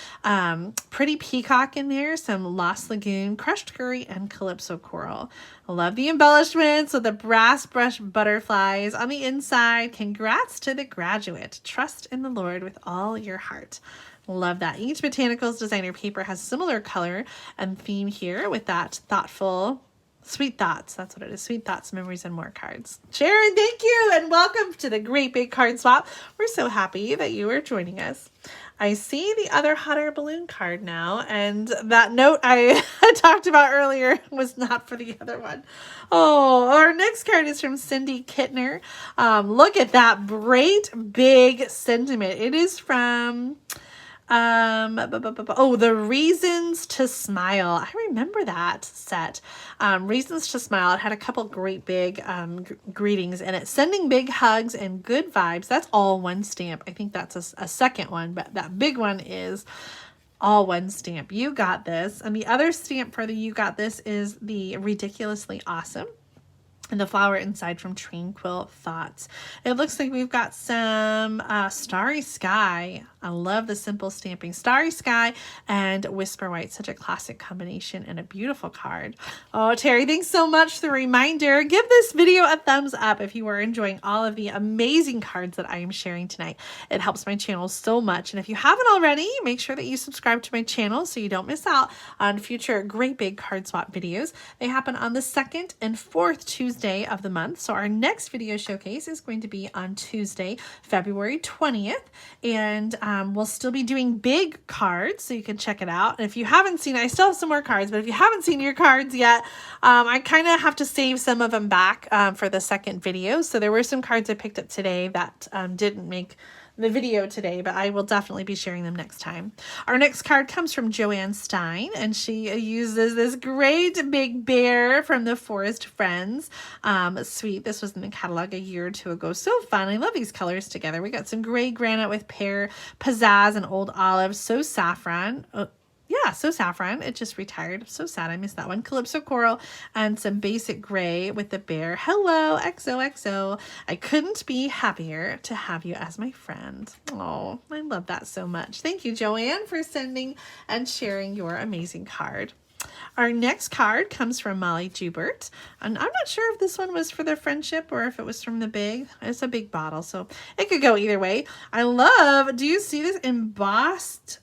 pretty peacock in there, some Lost Lagoon, crushed curry, and calypso coral. I love the embellishments with the brass brush butterflies on the inside. Congrats to the graduate. Trust in the Lord with all your heart. Love that. Each Botanicals designer paper has similar color and theme here with that thoughtful Sweet Thoughts. That's what it is. Sweet Thoughts, Memories, and More cards. Sharon, thank you, and welcome to the Great Big Card Swap. We're so happy that you are joining us. I see the other hot air balloon card now, and that note I talked about earlier was not for the other one. Oh, our next card is from Cindy Kittner. Look at that great big sentiment. It is from The Reasons to Smile. I remember that set. Reasons to Smile. It had a couple great big greetings in it. Sending big hugs and good vibes. That's all one stamp. I think that's a second one, but that big one is all one stamp. You got this. And the other stamp for the You Got This is the Ridiculously Awesome. And the flower inside from Tranquil Thoughts. It looks like we've got some Starry Sky. I love the simple stamping. Starry Sky and Whisper White. Such a classic combination and a beautiful card. Oh, Terry, thanks so much for the reminder. Give this video a thumbs up if you are enjoying all of the amazing cards that I am sharing tonight. It helps my channel so much. And if you haven't already, make sure that you subscribe to my channel so you don't miss out on future Great Big Card Swap videos. They happen on the 2nd and 4th Tuesday of the month. So our next video showcase is going to be on Tuesday, February 20th. And we'll still be doing big cards, so you can check it out. And if you haven't seen it, I still have some more cards, but if you haven't seen your cards yet, I kind of have to save some of them back for the second video. So there were some cards I picked up today that didn't make the video today, but I will definitely be sharing them next time. Our next card comes from Joanne Stein, and she uses this great big bear from the Forest Friends. Sweet. This was in the catalog a year or two ago. So fun. I love these colors together. We got some gray granite with pear, pizzazz, and old olive. So saffron. Yeah, so saffron. It just retired. So sad I missed that one. Calypso coral and some basic gray with the bear. Hello, XOXO. I couldn't be happier to have you as my friend. Oh, I love that so much. Thank you, Joanne, for sending and sharing your amazing card. Our next card comes from Molly Jubert, and I'm not sure if this one was for the friendship or if it was from the big. It's a big bottle, so it could go either way. I love, do you see this embossed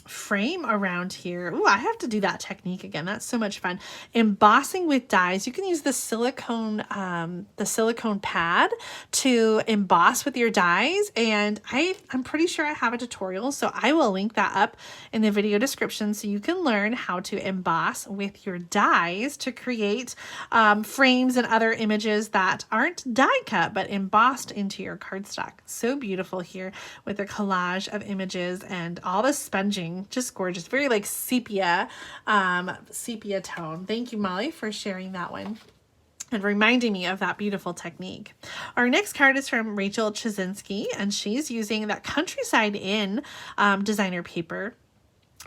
frame around here? Ooh, I have to do that technique again. That's so much fun. Embossing with dies. You can use the silicone pad to emboss with your dies, and I'm pretty sure I have a tutorial, so I will link that up in the video description so you can learn how to emboss with your dies to create frames and other images that aren't die cut but embossed into your cardstock. So beautiful here with a collage of images and all the sponging, just gorgeous. Very like sepia tone. Thank you, Molly, for sharing that one and reminding me of that beautiful technique. Our next card is from Rachel Chazinski, and she's using that Countryside Inn designer paper.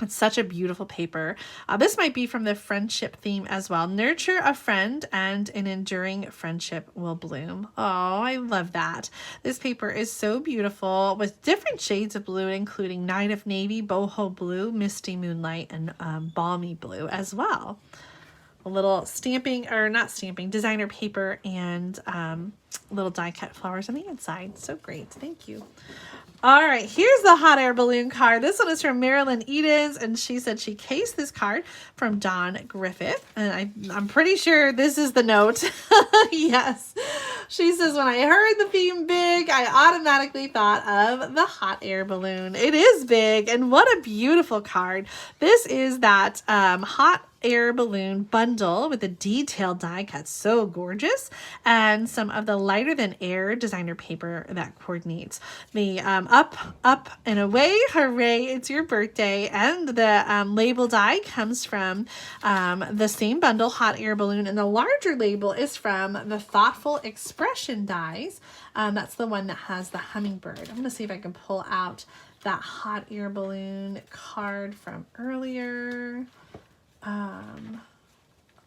It's such a beautiful paper. This might be from the friendship theme as well. Nurture a friend and an enduring friendship will bloom. Oh, I love that. This paper is so beautiful with different shades of blue, including Night of Navy, Boho Blue, Misty Moonlight, and Balmy Blue as well. A little stamping, or not stamping, designer paper and little die cut flowers on the inside. So great. Thank you. All right, here's the hot air balloon card. This one is from Marilyn Edens, and she said she cased this card from Dawn Griffith. And I'm pretty sure this is the note. Yes. She says, when I heard the theme big, I automatically thought of the hot air balloon. It is big, and what a beautiful card. This is that hot air balloon bundle with a detailed die cut. So gorgeous. And some of the lighter than air designer paper that coordinates. The up, up and away, hooray, it's your birthday. And the label die comes from the same bundle, hot air balloon, and the larger label is from the thoughtful expression dies. That's the one that has the hummingbird. I'm going to see if I can pull out that hot air balloon card from earlier.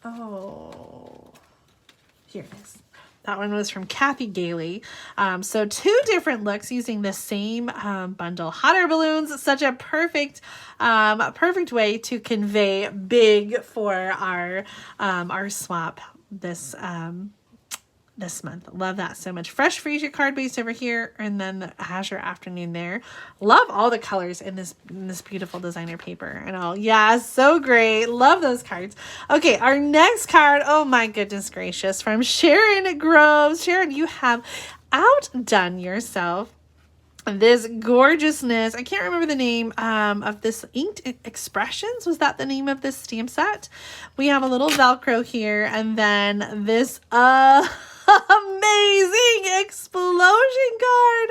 Oh, here it is. That one was from Kathy Gailey. So 2 different looks using the same bundle. Hot air balloons, such a perfect way to convey big for our swap this month. Love that so much. Fresh Freesia card base over here, and then the Azure Afternoon there. Love all the colors in this beautiful designer paper. And all, yeah, so great. Love those cards. Okay, our next card, oh my goodness gracious, from Sharon Groves. Sharon, you have outdone yourself. This gorgeousness. I can't remember the name of this. Inked Expressions, was that the name of this stamp set? We have a little Velcro here, and then this amazing explosion card.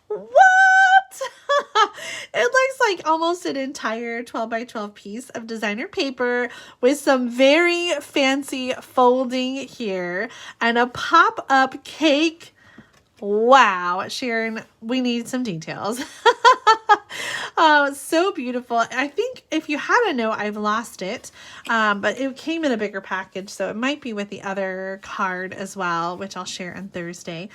What? It looks like almost an entire 12 by 12 piece of designer paper with some very fancy folding here and a pop-up cake. Wow, Sharon, we need some details. So beautiful. I think if you had a note, I've lost it, but it came in a bigger package, so it might be with the other card as well, which I'll share on Thursday.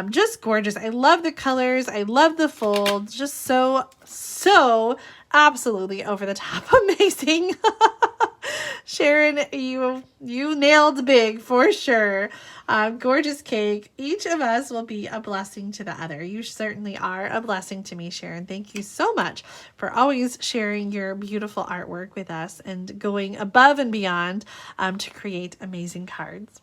Just gorgeous. I love the colors. I love the folds. Just so absolutely over the top amazing. Sharon, you nailed big for sure. Gorgeous cake. Each of us will be a blessing to the other. You certainly are a blessing to me, Sharon. Thank you so much for always sharing your beautiful artwork with us and going above and beyond to create amazing cards.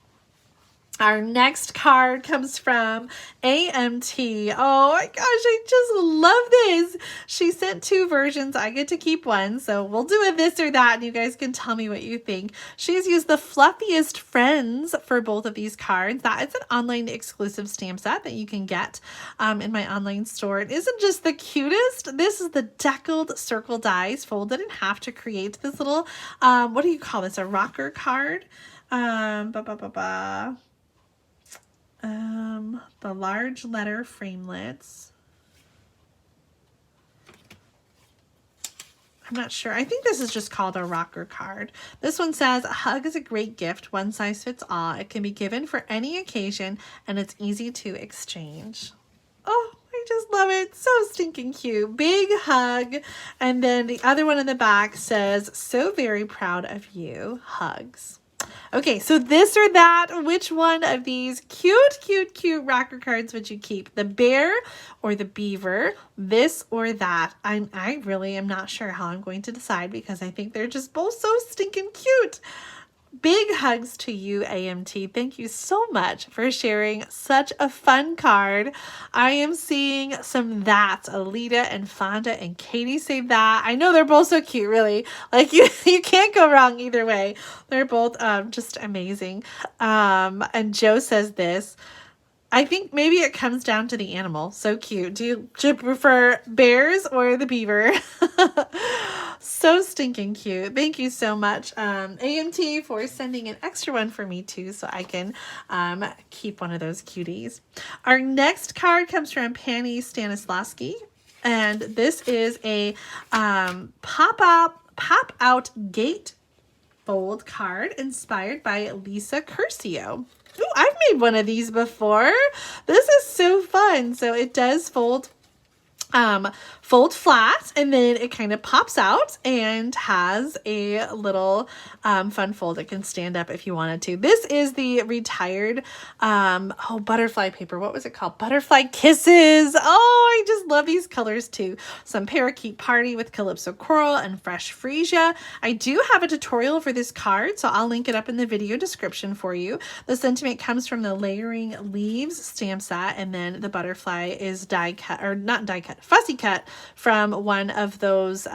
Our next card comes from AMT. Oh my gosh, I just love this. She sent 2 versions. I get to keep one, so we'll do a this or that, and you guys can tell me what you think. She's used the Fluffiest Friends for both of these cards. That is an online exclusive stamp set that you can get in my online store. It isn't just the cutest. This is the deckled circle dies folded in half to create this little, what do you call this? A rocker card? The large letter framelits. I'm not sure. I think this is just called a rocker card. This one says, a hug is a great gift. One size fits all. It can be given for any occasion, and it's easy to exchange. Oh, I just love it. So stinking cute. Big hug. And then the other one in the back says, so very proud of you. Hugs. Okay, so this or that, which one of these cute rocker cards would you keep? The bear or the beaver? This or that? I really am not sure how I'm going to decide because I think they're just both so stinking cute. Big hugs to you, AMT. Thank you so much for sharing such a fun card. I am seeing some that's. Alita and Fonda and Katie say that. I know they're both so cute, really. Like you can't go wrong either way. They're both just amazing. And Joe says this. I think maybe it comes down to the animal. So cute. Do you prefer bears or the beaver? So stinking cute. Thank you so much, AMT, for sending an extra one for me too, so I can keep one of those cuties. Our next card comes from Penny Stanislavski, and this is a pop-out gate fold card inspired by Lisa Curcio. Ooh, I've made one of these before. This is so fun. So it does fold flat, and then it kind of pops out and has a little fun fold. It can stand up if you wanted to. This is the retired butterfly paper. What was it called? Butterfly Kisses. Oh, I just love these colors too. Some Parakeet Party with Calypso Coral and Fresh Freesia. I do have a tutorial for this card, so I'll link it up in the video description for you. The sentiment comes from the Layering Leaves stamp set, and then the butterfly is die cut, or not die cut, fussy cut from one of those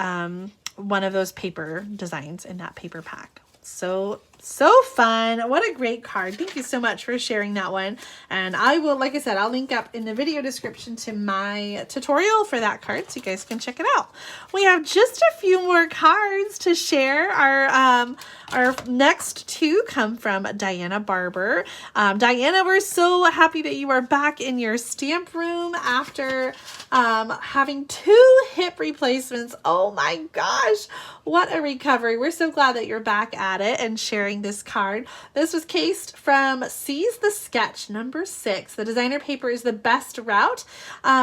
paper designs in that paper pack. So So fun. What a great card. Thank you so much for sharing that one. And I will, like I said, I'll link up in the video description to my tutorial for that card so you guys can check it out. We have just a few more cards to share. Our next two come from Diana Barber. Diana, we're so happy that you are back in your stamp room after having 2 hip replacements. Oh my gosh, what a recovery. We're so glad that you're back at it and sharing this card. This was cased from Seize the Sketch number 6. The designer paper is the Best Route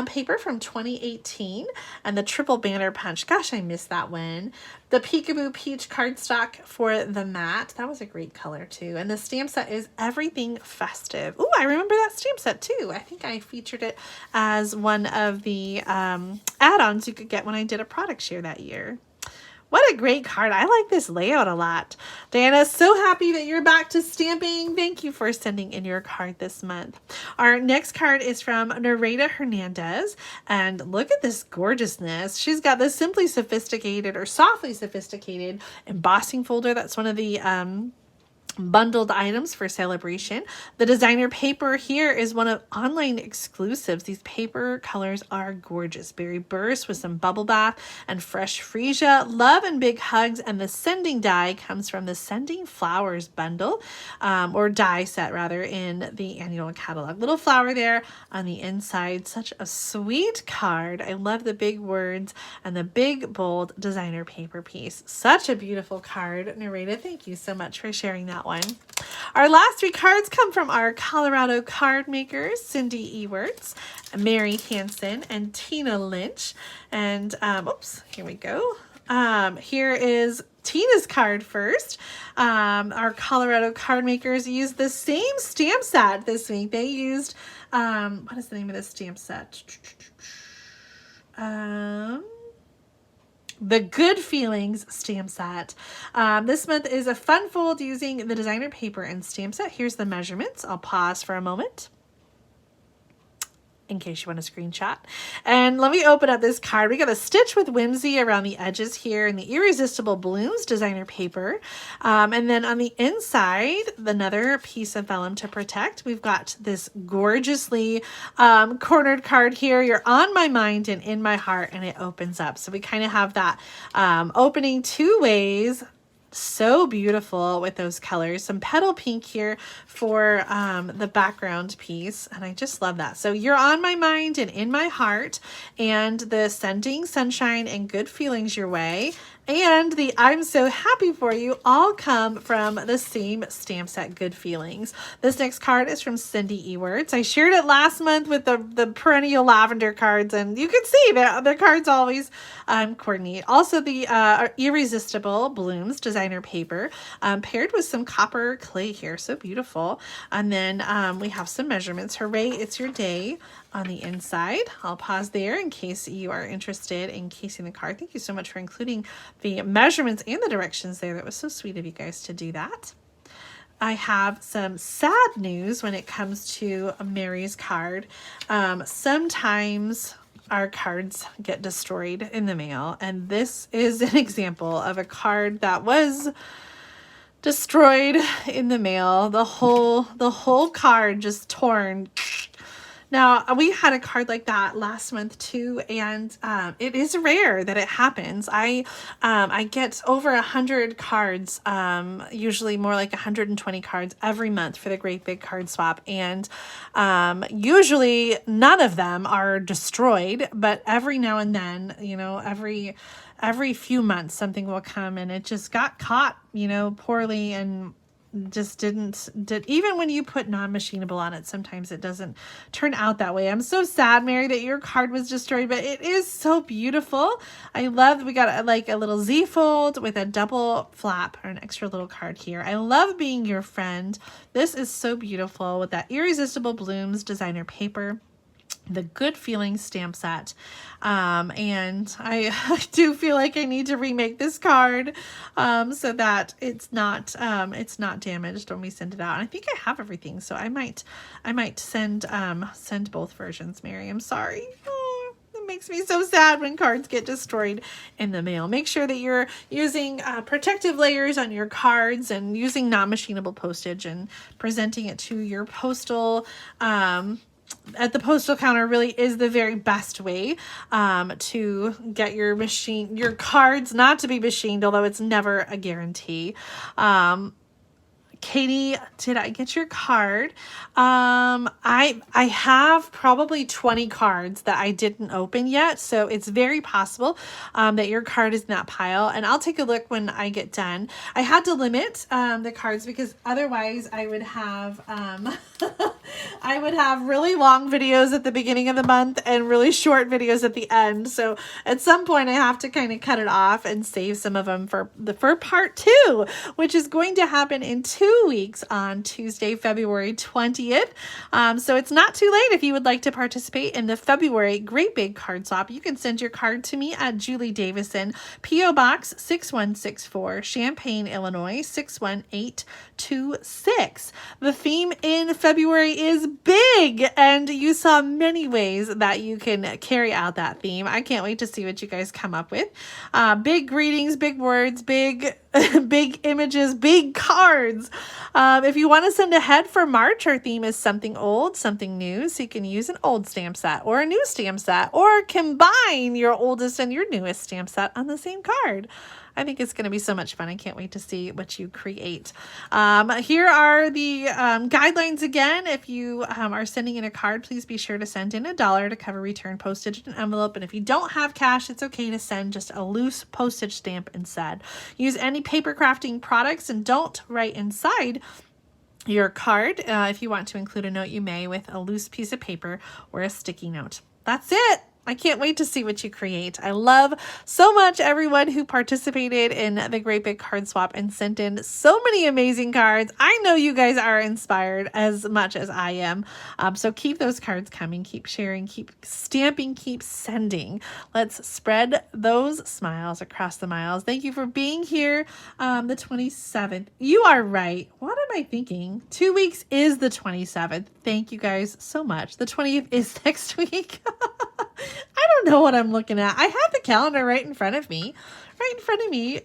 paper from 2018, and the triple banner punch. Gosh, I missed that one. The Peekaboo Peach cardstock for the matte. That was a great color too. And the stamp set is Everything Festive. Oh, I remember that stamp set too. I think I featured it as one of the add-ons you could get when I did a product share that year. What a great card. I like this layout a lot. Diana, so happy that you're back to stamping. Thank you for sending in your card this month. Our next card is from Nareda Hernandez. And look at this gorgeousness. She's got the Simply Sophisticated or Softly Sophisticated embossing folder. That's one of the bundled items for Sale-a-Bration. The designer paper here is one of online exclusives. These paper colors are gorgeous. Berry Burst with some bubble bath and fresh freesia. Love and big hugs. And the sending die comes from the Sending Flowers bundle, or die set rather, in the annual catalog. Little flower there on the inside. Such a sweet card. I love the big words and the big bold designer paper piece. Such a beautiful card. Nareda, thank you so much for sharing that one. Our last 3 cards come from our Colorado card makers, Cindy Ewerts, Mary Hansen, and Tina Lynch. And oops, here we go. Here is Tina's card first. Our Colorado card makers used the same stamp set this week. They used what is the name of this stamp set? The Good Feelings stamp set. This month is a fun fold using the designer paper and stamp set. Here's the measurements. I'll pause for a moment in case you want a screenshot. And let me open up this card. We got a Stitch with Whimsy around the edges here and the Irresistible Blooms designer paper. And then on the inside, another piece of vellum to protect. We've got this gorgeously cornered card here. You're on my mind and in my heart, and it opens up. So we kind of have that opening 2 ways. So beautiful with those colors. Some petal pink here for the background piece, and I just love that. So you're on my mind and in my heart, and the Sending Sunshine and Good Feelings your way, and the I'm So Happy For You all come from the same stamp set, Good Feelings. This next card is from Cindy Ewerts. I shared it last month with the perennial lavender cards, and you can see that the cards always coordinate. Also the Irresistible Blooms designer paper paired with some copper clay here. So beautiful. And then we have some measurements. Hooray, it's your day on the inside. I'll pause there in case you are interested in casing the card. Thank you so much for including the measurements and the directions there. That was so sweet of you guys to do that. I have some sad news when it comes to Mary's card. Sometimes our cards get destroyed in the mail, and this is an example of a card that was destroyed in the mail. The whole card just torn. Now, we had a card like that last month too, and it is rare that it happens. I get over 100 cards, usually more like 120 cards every month for the Great Big Card Swap, and usually none of them are destroyed, but every now and then, you know, every few months something will come and it just got caught, you know, poorly, and just did even when you put non-machinable on it, sometimes it doesn't turn out that way. I'm so sad, Mary, that your card was destroyed, but it is so beautiful. I love, we got like a little Z fold with a double flap or an extra little card here. I love being your friend. This is so beautiful with that Irresistible Blooms designer paper, the Good Feelings stamp set, and I do feel like I need to remake this card so that it's not damaged when we send it out. And I think I have everything, so I might send both versions, Mary. I'm sorry. Oh, It makes me so sad when cards get destroyed in the mail. Make sure that you're using protective layers on your cards and using non-machinable postage and presenting it to your postal at the postal counter really is the very best way to get your cards not to be machined, although it's never a guarantee. Katie, did I get your card? I have probably 20 cards that I didn't open yet, so it's very possible that your card is in that pile, and I'll take a look when I get done. I had to limit the cards because otherwise I would have I would have really long videos at the beginning of the month and really short videos at the end. So at some point I have to kind of cut it off and save some of them for part 2, which is going to happen in 2 weeks on Tuesday, February 20th. So it's not too late if you would like to participate in the February Great Big Card Swap. You can send your card to me at Julie Davison, P.O. Box 6164, Champaign, Illinois 61826. The theme in February is big, and you saw many ways that you can carry out that theme. I can't wait to see what you guys come up with. Big greetings, big words, big images, big cards. If you want to send ahead for March, our theme is something old, something new. So you can use an old stamp set or a new stamp set, or combine your oldest and your newest stamp set on the same card. I think it's going to be so much fun. I can't wait to see what you create. Here are the guidelines again. If you are sending in a card, please be sure to send in $1 to cover return postage and envelope. And if you don't have cash, it's okay to send just a loose postage stamp instead. Use any paper crafting products and don't write inside your card. If you want to include a note, you may with a loose piece of paper or a sticky note. That's it. I can't wait to see what you create. I love so much everyone who participated in the Great Big Card Swap and sent in so many amazing cards. I know you guys are inspired as much as I am. So keep those cards coming, keep sharing, keep stamping, keep sending. Let's spread those smiles across the miles. Thank you for being here. The 27th. You are right. What am I thinking? 2 weeks is the 27th. Thank you guys so much. The 20th is next week. I don't know what I'm looking at. I have the calendar right in front of me,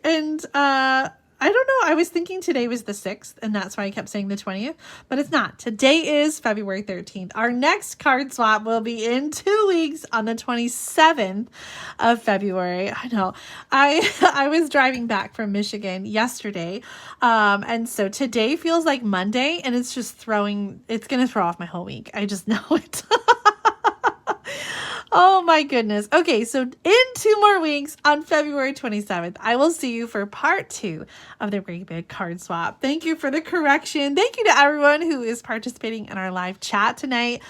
and I don't know. I was thinking today was the 6th, and that's why I kept saying the 20th, but it's not. Today is February 13th. Our next card swap will be in 2 weeks on the 27th of February. I know. I was driving back from Michigan yesterday, and so today feels like Monday, and it's going to throw off my whole week. I just know it. Oh my goodness. Okay, so in 2 more weeks on February 27th, I will see you for part 2 of the Great Big Card Swap. Thank you for the correction. Thank you to everyone who is participating in our live chat tonight.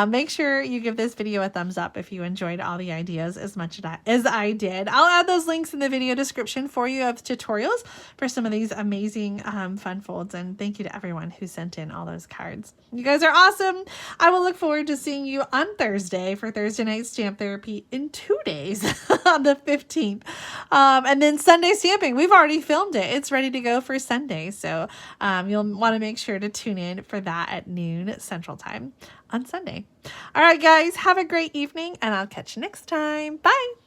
Make sure you give this video a thumbs up if you enjoyed all the ideas as much as I did. I'll add those links in the video description for you of tutorials for some of these amazing fun folds. And thank you to everyone who sent in all those cards. You guys are awesome. I will look forward to seeing you on Thursday for Thursday night stamp therapy in 2 days on the 15th. And then Sunday stamping. We've already filmed it. It's ready to go for Sunday. So you'll want to make sure to tune in for that at noon Central Time on Sunday. All right, guys, have a great evening, and I'll catch you next time. Bye.